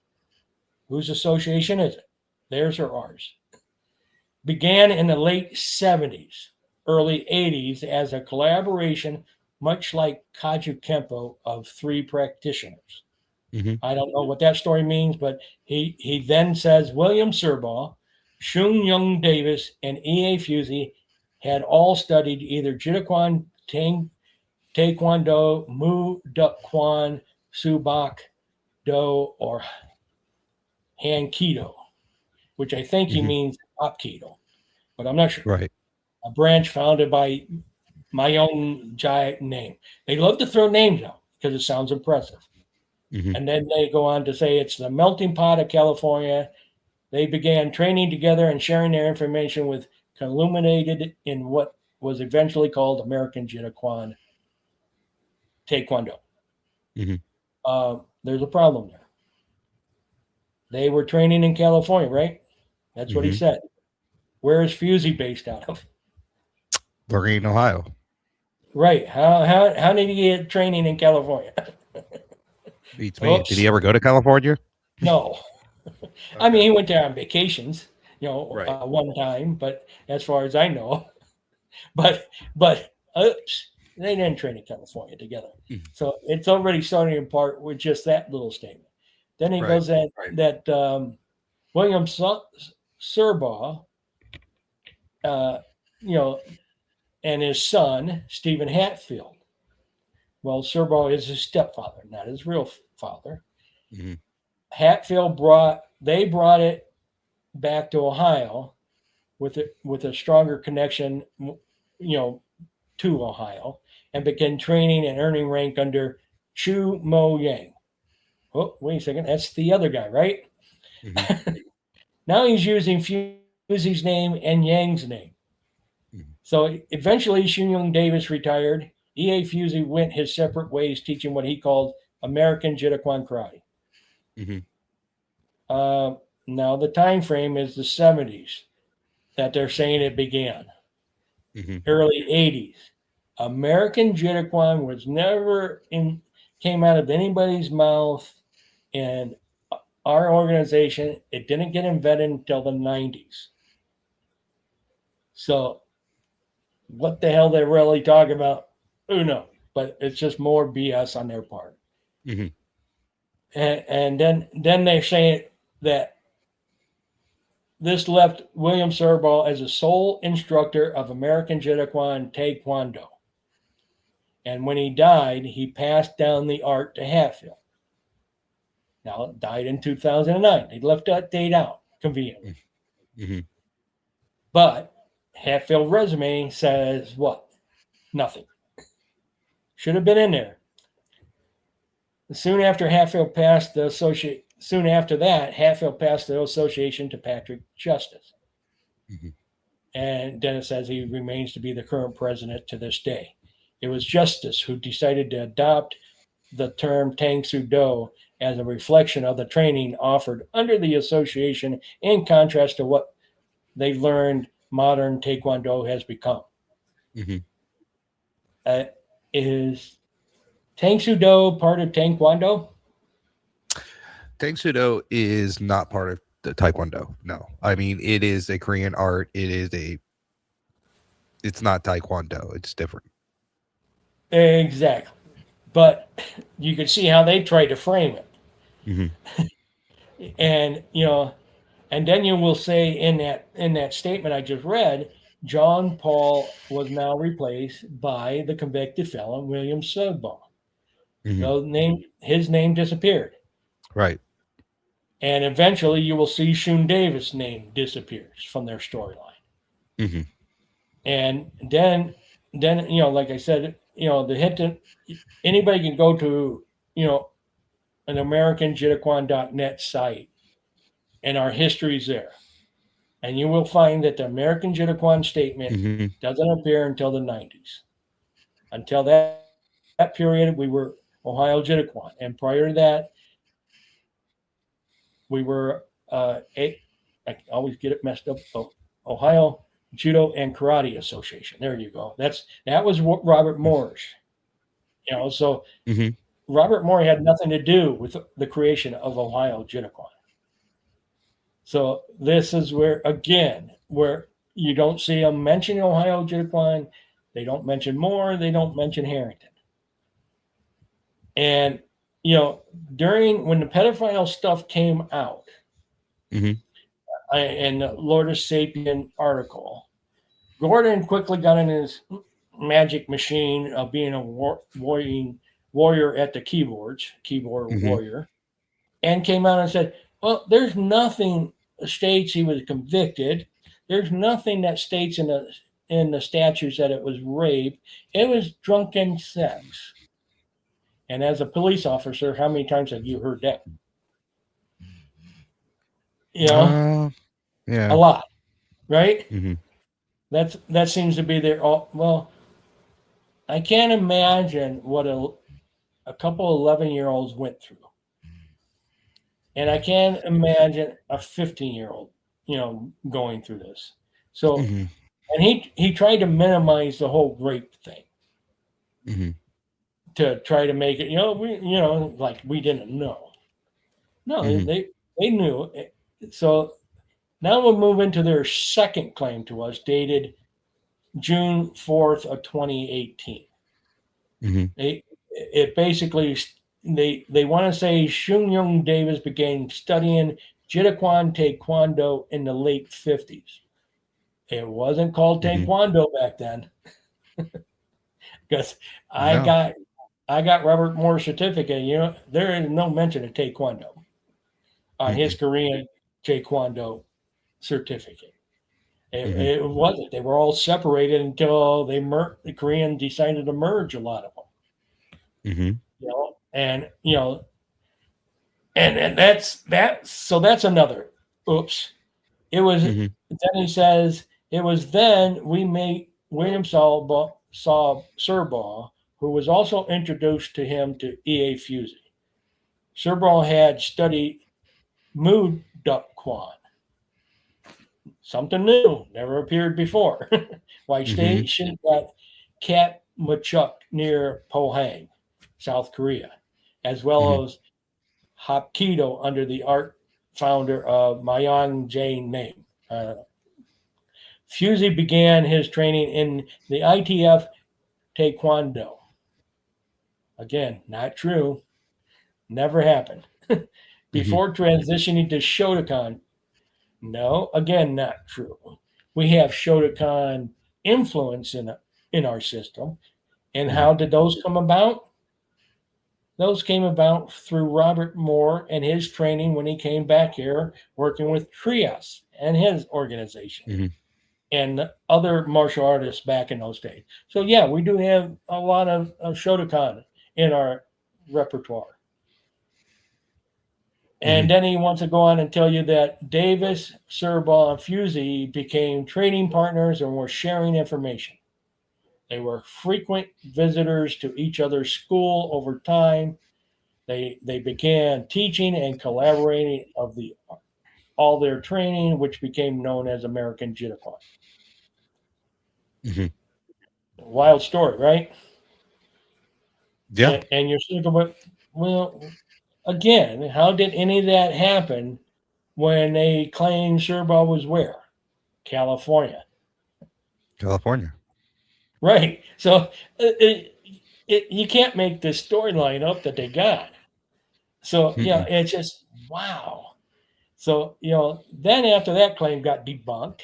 Whose association is it? Theirs or ours? Began in the late 70s, early 80s as a collaboration, much like Kaju Kempo, of three practitioners. I don't know what that story means, but he then says William Serbaugh, Shun Young Davis, and E.A. Fusey had all studied either Jittaquan, Taekwondo, Mu Duk Kwan, Subak Do, or Hankido, which I think he means Hapkido, but I'm not sure. Right. A branch founded by my own giant name. They love to throw names out because it sounds impressive. And then they go on to say it's the melting pot of California. They began training together and sharing their information with culminated in what was eventually called American Jittaquan Taekwondo. There's a problem there. They were training in California, right? That's what he said. Where is Fusey based out of? Lorain, Ohio. Right. How did he get training in California? Beats me. Did he ever go to California? No. Okay. I mean, he went there on vacations, right. One time, but as far as I know, but they didn't train in California together. So it's already starting apart with just that little statement. Then he goes that William Serbaugh, uh, you know, and his son, Stephen Hatfield. Well, Serbaugh is his stepfather, not his real father. Mm-hmm. Hatfield brought it back to Ohio with a stronger connection, to Ohio, and began training and earning rank under Chu Mo Yang. Oh, wait a second, that's the other guy, right? Mm-hmm. Now he's using Fusey's name and Yang's name. Mm-hmm. So eventually, Shunyoung Davis retired. E.A. Fusey went his separate ways, teaching what he called American Jittequan Karate. Mm-hmm. Uh, Now the time frame is the 70s that they're saying it began. Mm-hmm. Early 80s. American Jittequan was never came out of anybody's mouth in our organization. It didn't get invented until the 90s. So what the hell they're really talking about, who knows? But it's just more BS on their part. Mm-hmm. And then they're saying that this left William Serbaugh as a sole instructor of American Jittequan Taekwondo. And when he died, he passed down the art to Hatfield. Now, it died in 2009. They left that date out conveniently. Mm-hmm. But Hatfield's resume says what? Nothing. Should have been in there. Soon after Hatfield passed the soon after that, Hatfield passed the association to Patrick Justice. Mm-hmm. And then it says he remains to be the current president to this day. It was Justice who decided to adopt the term Tang Soo Do as a reflection of the training offered under the association, in contrast to what they learned modern Taekwondo has become. Mm-hmm. Uh, is Tang Soo Do part of Taekwondo? Tang Soo Do is not part of the Taekwondo. No, I mean it is a Korean art. It's not Taekwondo. It's different. Exactly. But you can see how they try to frame it. Mm-hmm. And and then you will say in that statement I just read, John Paul was now replaced by the convicted felon William Serbaugh. Mm-hmm. So his name disappeared. Right. And eventually you will see Shun Davis' name disappears from their storyline. Mm-hmm. And then like I said, the hint anybody can go to, an AmericanJittequan.net site, and our history's there. And you will find that the American Jittequan statement Mm-hmm. doesn't appear until the 90s. Until that period, we were Ohio Jittequan. And prior to that, we were, I always get it messed up, Ohio Judo and Karate Association. There you go. That was Robert Moore's. So Mm-hmm. Robert Moore had nothing to do with the creation of Ohio Jittequan. So this is where you don't see them mention Ohio Jittequan. They don't mention Moore. They don't mention Harrington. And during when the pedophile stuff came out, Mm-hmm. in the Lourdes Sapien article, Gordon quickly got in his magic machine of being a warrior at the keyboard Mm-hmm. warrior, and came out and said, well, there's nothing states he was convicted. There's nothing that states in the statutes that it was rape. It was drunken sex. And as a police officer, how many times have you heard that? Yeah. A lot, right? Mm-hmm. That seems to be their well. I can't imagine what a couple of 11-year-olds went through, and I can't imagine a 15-year-old, going through this. So, Mm-hmm. and he tried to minimize the whole rape thing Mm-hmm. to try to make it, like we didn't know. No, Mm-hmm. they knew. So now we'll move into their second claim to us, dated June 4th of 2018. Mm-hmm. It basically they want to say Shun Young Davis began studying Jittaquan Taekwondo in the late 50s. It wasn't called Hmm. Taekwondo back then because I No. got I got Robert Moore's certificate. There is no mention of Taekwondo on his Mm-mm. Korean Taekwondo certificate. It, Hmm. it wasn't. They were all separated until the Korean decided to merge a lot of them. Hmm. And and that's that. So that's another. Oops. It was. Hmm. Then he says it was then we made William saw Serbaugh, who was also introduced to him to E.A. Fusey. Serbaugh had studied Mu Duck Kwan, something new, never appeared before. Why Hmm. stationed at Kat Machuk near Pohang, South Korea, as Hmm. well as Hapkido under the art founder of Mayang Jain name. Fusey began his training in the ITF Taekwondo. Again, not true. Never happened. Hmm. Before transitioning to Shotokan. No, again, not true. We have Shotokan influence in our system. And Hmm. how did those come about? Those came about through Robert Moore and his training when he came back here working with Trias and his organization Hmm. and other martial artists back in those days. So, yeah, we do have a lot of Shotokan in our repertoire. Hmm. And then he wants to go on and tell you that Davis, Serbaugh, and Fusey became training partners and were sharing information. They were frequent visitors to each other's school over time. They began teaching and collaborating of all their training, which became known as American Jitterquan. Hmm. Wild story, right? Yeah. And you're thinking about, well, again, how did any of that happen when they claimed Serbaugh was where? California. California. Right. So you can't make this storyline up that they got. So, Mm-mm. it's just, wow. So, then after that claim got debunked,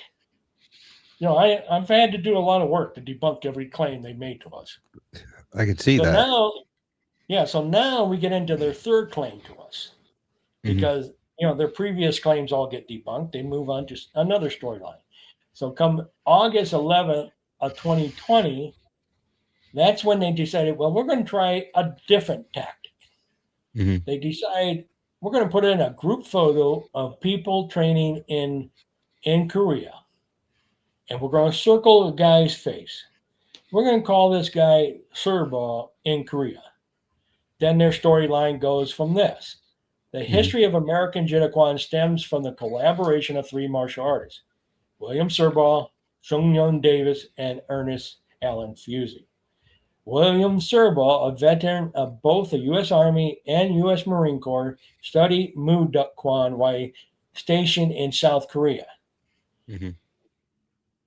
I've had to do a lot of work to debunk every claim they made to us. I could see So that. now, so now we get into their third claim to us Hmm. because, their previous claims all get debunked. They move on to another storyline. So come August 11th of 2020, that's when they decided, well, we're going to try a different tactic. Hmm. They decide we're going to put in a group photo of people training in Korea, and we're going to circle the guy's face. We're going to call this guy Serbaugh in Korea. Then their storyline goes from this. The Hmm. history of American Jitterquan stems from the collaboration of three martial artists, William Serbaugh, Sung Young Davis, and Ernest Allen Fusey. William Serbaugh, a veteran of both the U.S. Army and U.S. Marine Corps, studied Mu Duk Kwan while stationed in South Korea. Hmm.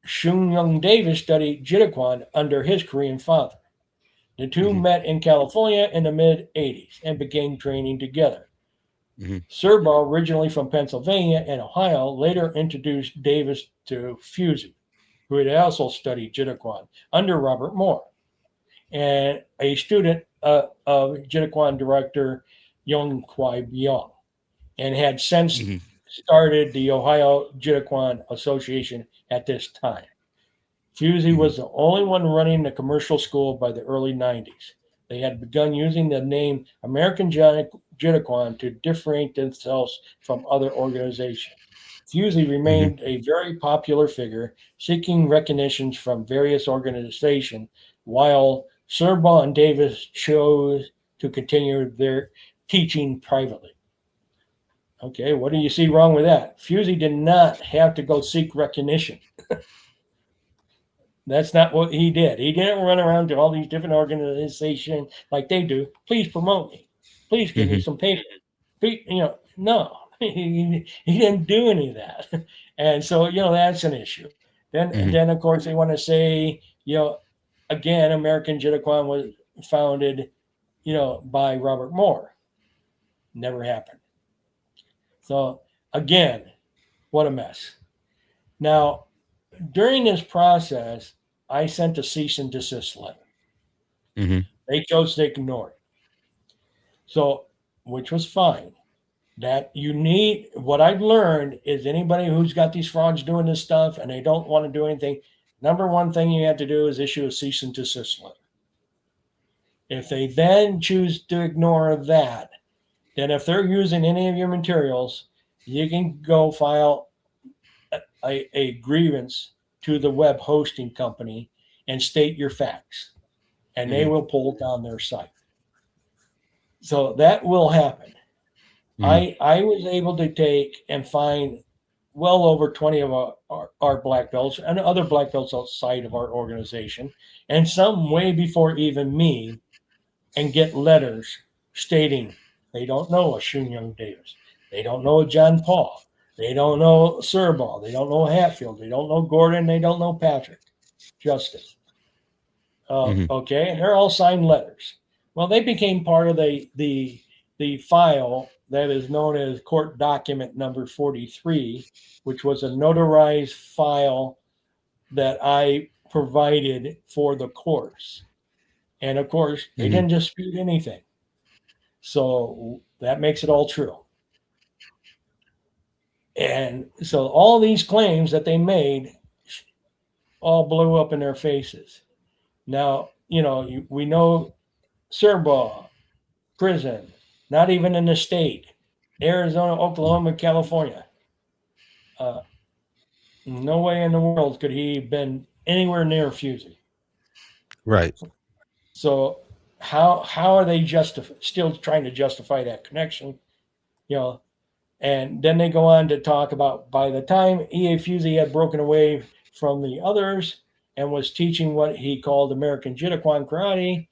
Shun Young Davis studied Jitterquan under his Korean father. The two Hmm. met in California in the mid 80s and began training together. Hmm. Serbaugh, originally from Pennsylvania and Ohio, later introduced Davis to Fusey, who had also studied Jitterquan under Robert Moore, and a student of Jitterquan director Young Kwai Byung, and had since Hmm. started the Ohio Jitterquan Association at this time. Fusey Hmm. was the only one running the commercial school by the early 90s. They had begun using the name American Jitterquan to differentiate themselves from other organizations. Fusey Hmm. remained a very popular figure, seeking recognitions from various organizations, while Serbaugh and Davis chose to continue their teaching privately. Okay, what do you see wrong with that? Fusey did not have to go seek recognition. That's not what he did. He didn't run around to all these different organizations like they do. Please promote me. Please give me Hmm. some paper. No, he didn't do any of that. And so, that's an issue. Hmm. Then of course they want to say, again, American Jitterquan was founded, by Robert Moore. Never happened. So Again, what a mess. Now, during this process, I sent a cease and desist letter. Mm-hmm. They chose to ignore it. So, which was fine. That you need, what I've learned is anybody who's got these frauds doing this stuff and they don't want to do anything, number one thing you have to do is issue a cease and desist letter. If they then choose to ignore that, then if they're using any of your materials, you can go file a grievance to the web hosting company and state your facts, and they Mm-hmm. will pull down their site. So that will happen. Mm-hmm. I was able to take and find well over 20 of our black belts and other black belts outside of our organization, and some way before even me, and get letters stating they don't know a Shun Young Davis, they don't know a John Paul, they don't know Surball, they don't know Hatfield, they don't know Gordon, they don't know Patrick Justice. Mm-hmm. Okay, and they're all signed letters. Well, they became part of the file that is known as court document number 43, which was a notarized file that I provided for the courts. And of course, they Mm-hmm. didn't dispute anything. So that makes it all true. And so all these claims that they made all blew up in their faces. Now, we know Serba, prison, not even in the state, Arizona, Oklahoma, California. Uh, no way in the world could he have been anywhere near Fusey. Right. So how are they still trying to justify that connection? You know, and then they go on to talk about by the time E.A. Fusey had broken away from the others and was teaching what he called American Jittaquan karate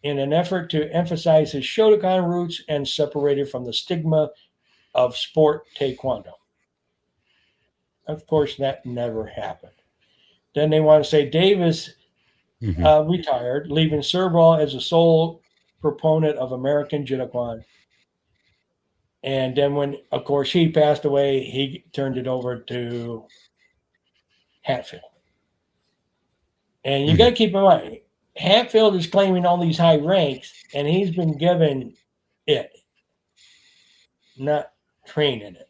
in an effort to emphasize his Shotokan roots and separated from the stigma of sport taekwondo. Of course, that never happened. Then they want to say Davis Mm-hmm. retired, leaving Serball as the sole proponent of American Jittaquan. And then when, of course, he passed away, he turned it over to Hatfield. And you got to keep in mind, Hatfield is claiming all these high ranks, and he's been given it, not training it.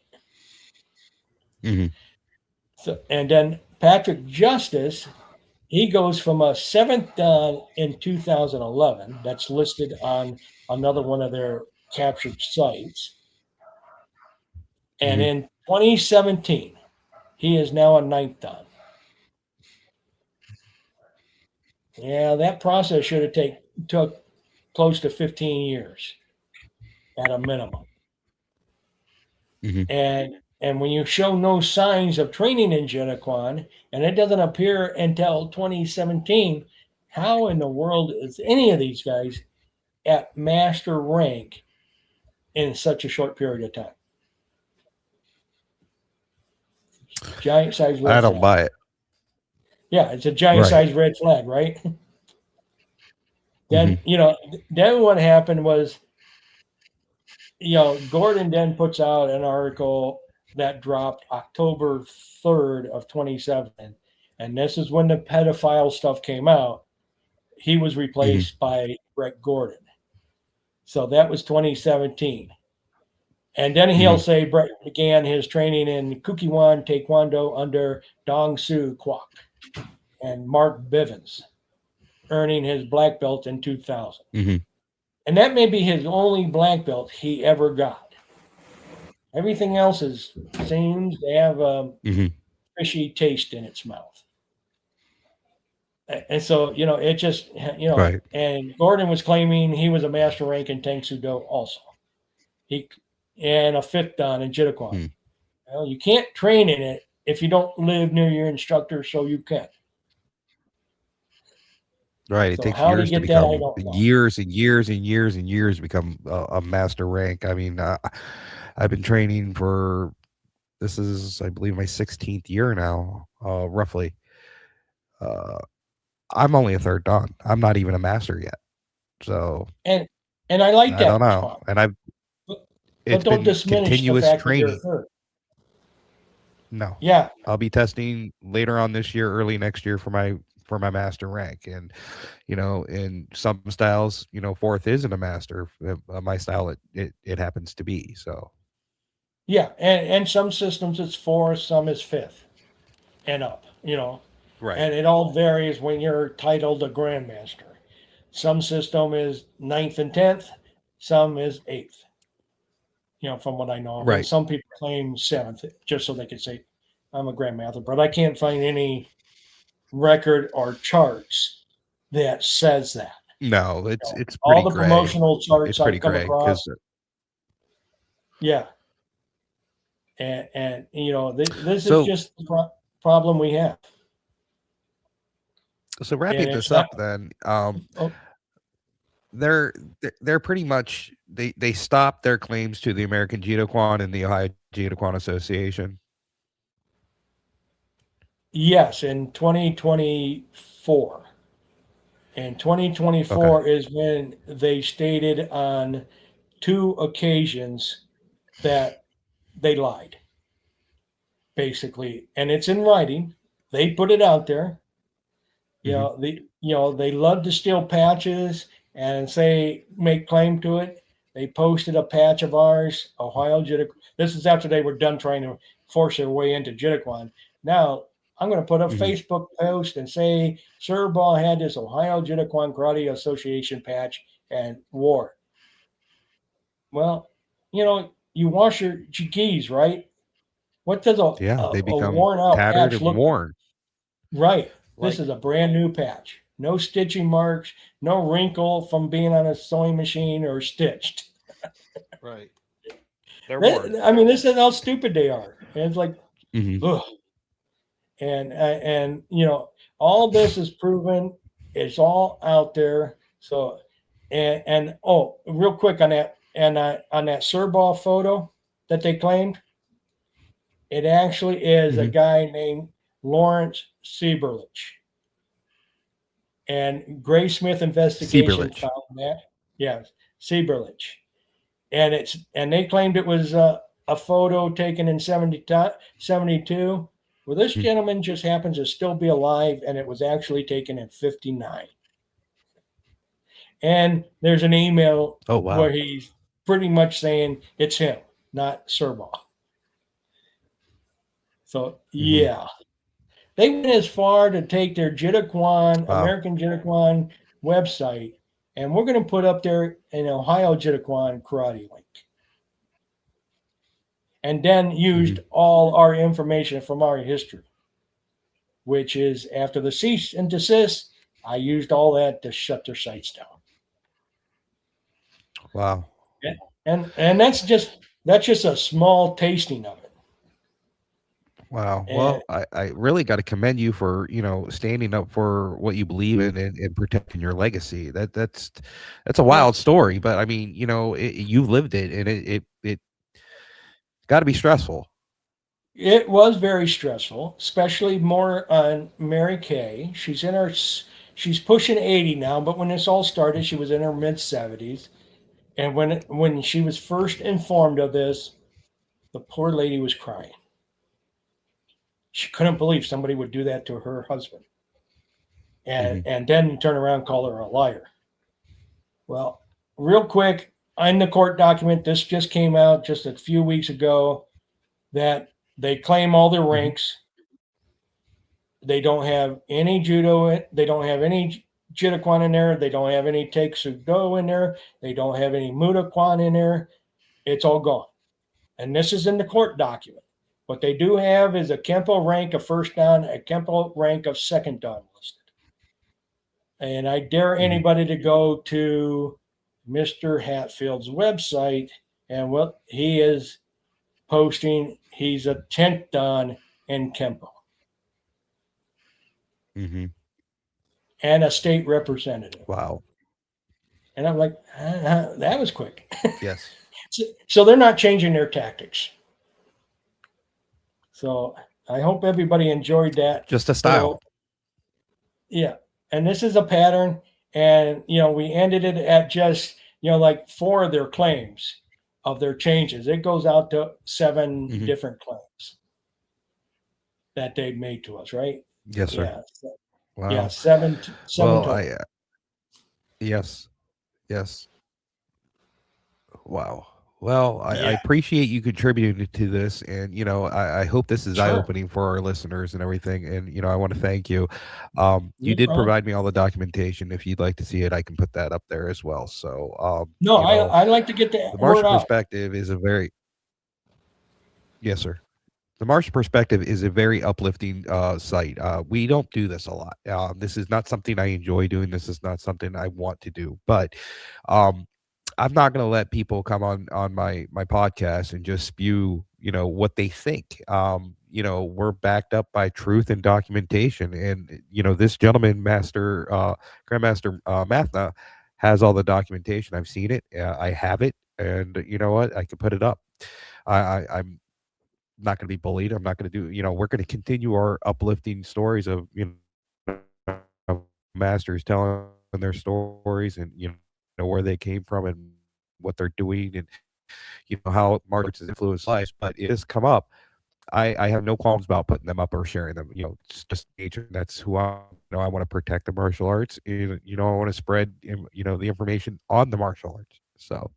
Mm-hmm. So, and then Patrick Justice, he goes from a seventh dan in 2011, that's listed on another one of their captured sites. And Mm-hmm. in 2017, he is now a ninth dan. Yeah, that process should have took close to 15 years at a minimum. Mm-hmm. And when you show no signs of training in Jittaquan, and it doesn't appear until 2017, how in the world is any of these guys at master rank in such a short period of time? Giant size I red don't flag. buy it. Yeah, it's a giant Right. size red flag, right? Mm-hmm. Then what happened was, Gordon then puts out an article that dropped October 3rd of 27. And this is when the pedophile stuff came out. He was Mm-hmm. replaced by Brett Gordon. So that was 2017. And then he'll Mm-hmm. say Brett began his training in Kukiwan Taekwondo under Dong Soo Kwok and Mark Bivens, earning his black belt in 2000. Mm-hmm. And that may be his only black belt he ever got. Everything else seems to have a Mm-hmm. fishy taste in its mouth. And so, it just, Right. and Gordon was claiming he was a master rank in Tang Soo Do also. He and a fifth dan in Jittaquan. Mm. Well, you can't train in it if you don't live near your instructor, so you can. Right. It So takes how do you years to get that? I become don't know. years and years and years and years to become a master rank. I mean, I've been training for this is, I believe, my 16th year now, roughly. I'm only a third dan. I'm not even a master yet. So And I like I don't that know. response. And But it's don't been diminish the continuous fact that you're a training. third. No, Yeah, I'll be testing later on this year, early next year for my master rank. And in some styles, fourth isn't a master. My style, it happens to be. So yeah, and some systems it's fourth, some is fifth and up. right, And it all varies when you're titled a grandmaster. Some system is ninth and tenth, some is eighth. From what I know of, and right. some people claim seventh just so they can say I'm a grandmaster. But I can't find any record or charts that says that. No, it's All pretty the gray. promotional charts It's pretty I've come gray because across, yeah, and this is so just the problem we have, and wrapping it's this not. up then, Oh, they're they're pretty much they stopped their claims to the American Judoquan and the Ohio Judoquan Association. yes, in 2024. And Okay. 2024 is when they stated on two occasions that they lied, basically. And it's in writing. They put it out there. Hmm. They love to steal patches and say make claim to it. They posted a patch of ours, Ohio Jitiquan. This is after they were done trying to force their way into Jitiquan. Now I'm going to put a Hmm. Facebook post and say Sir Ball had this Ohio Jitiquan Karate Association patch and wore it. Well, you wash your keys, right? What does a, Yeah, a, they a become worn out tattered patch and look like? worn. Right. This Like is a brand new patch. No stitching marks, no wrinkle from being on a sewing machine or stitched. right, they're worn. I mean, this is how stupid they are. And it's like, Hmm. ugh. And all this is proven. It's all out there. So, and oh, real quick on that, and on that Surball photo that they claimed, it actually is a Hmm. guy named Lawrence Sieberlich. And Gray Smith investigation Sieberlich. found that. Yes, Sieberlich. And they claimed it was a photo taken in 72. Well, this Mhm. gentleman just happens to still be alive, and it was actually taken in 59. And there's an email Oh where wow. he's pretty much saying it's him, not Serbaugh. So Hmm. yeah, they went as far to take their Jitaquan, Wow. American Jitaquan website, and we're going to put up there an Ohio Jitaquan karate link. And then used Hmm. all our information from our history, which is after the cease and desist. I used all that to shut their sites down. Wow. And that's just a small tasting of it. Wow. And Well, I really got to commend you for, standing up for what you believe in and protecting your legacy. That's a yeah, wild story, but I mean, you lived it and it got to be stressful. it was very stressful, especially more on Mary Kay. She's pushing 80 now, but when this all started, she was in her mid 70s. And when she was first informed of this, the poor lady was crying. She couldn't believe somebody would do that to her husband, and Hmm. and then turn around and call her a liar. Well, real quick, in the court document, this just came out just a few weeks ago that they claim all their Hmm. ranks. They don't have any judo. They don't have any jitokwan in there. They don't have any taekwondo in there. They don't have any mudokwan in there. It's all gone. And this is in the court document. What they do have is a Kempo rank of first dan, a Kempo rank of second dan listed. And I dare Hmm. anybody to go to Mr. Hatfield's website and what he is posting, he's a 10th dan in Kempo Hmm. and a state representative. Wow. And I'm like, that was quick. Yes. So they're not changing their tactics. So I hope everybody enjoyed that Just a style. little. Yeah, and this is a pattern, and we ended it at just like four of their claims of their changes. It goes out to seven Hmm. different claims. that they made to us, right? Yes, sir. Yeah. Yeah, Wow. seven Well, total. yes, yes. Wow. Well, I Yeah, appreciate you contributing to this, and I hope this is eye sure. opening for our listeners and everything. And I want to thank you. You No did problem. provide me all the documentation. If you'd like to see it, I can put that up there as well. So, No, I like to get the the word Martian out. perspective is a very yes, sir. The Martian Perspective is a very uplifting site. We don't do this a lot. This is not something I enjoy doing. This is not something I want to do. But um, I'm not going to let people come on my podcast and just spew what they think. We're backed up by truth and documentation, and this gentleman, Master Grandmaster Mathna, has all the documentation. I've seen it. I have it, and you know what? I can put it up. I'm not going to be bullied. I'm not going to do, we're going to continue our uplifting stories of, masters telling their stories and, where they came from and what they're doing and, how martial arts has influenced lives. But it does come up. I have no qualms about putting them up or sharing them. It's just nature. And that's who I am. I want to protect the martial arts. And, I want to spread, the information on the martial arts. So,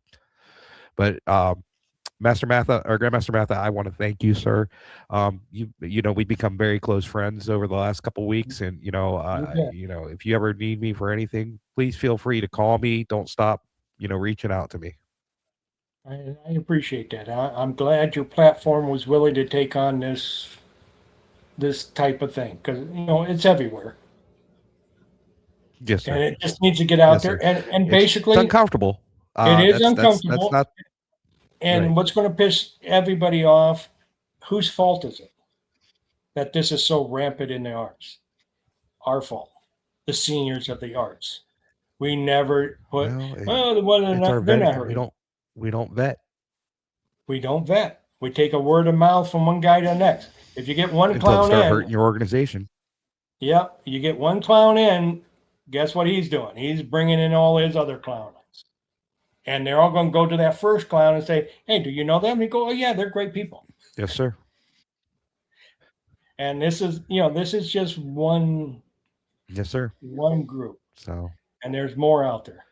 but, Master Matha or Grandmaster Matha, I want to thank you, sir. We've become very close friends over the last couple weeks, and You bet. if you ever need me for anything, please feel free to call me. Don't stop, reaching out to me. I appreciate that. I'm glad your platform was willing to take on this type of thing because it's everywhere, Yes, and sir. it just needs to get out Yes, there. sir. And It's basically, uncomfortable. it is That's uncomfortable. not And right. what's going to piss everybody off? Whose fault is it that this is so rampant in the arts? Our fault, the seniors of the arts. We never put Well, well, it's our they're not vetting. We hurting. don't vet We don't vet. We take a word of mouth from one guy to the next. If you get one until they clown start in, hurting your organization. yep, you get one clown in, guess what he's doing? He's bringing in all his other clowns. And they're all going to go to that first clown and say, hey, do you know them? And he go, oh, yeah, they're great people. Yes, sir. And this is just Yes, sir. one group, So, and there's more out there.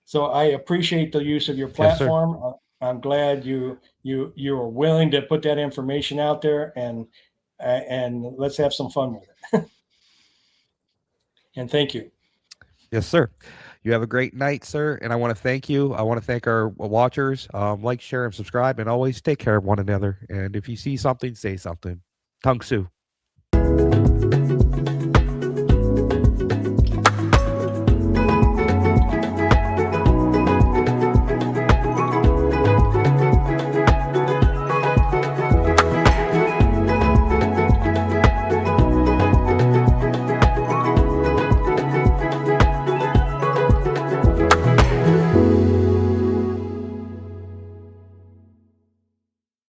So I appreciate the use of your yes, sir. platform. I'm glad you are willing to put that information out there, and let's have some fun with it. And thank you. Yes, sir. You have a great night, sir. And I want to thank you. I want to thank our watchers. Like, share, and subscribe, and always take care of one another. And if you see something, say something. Tung Su.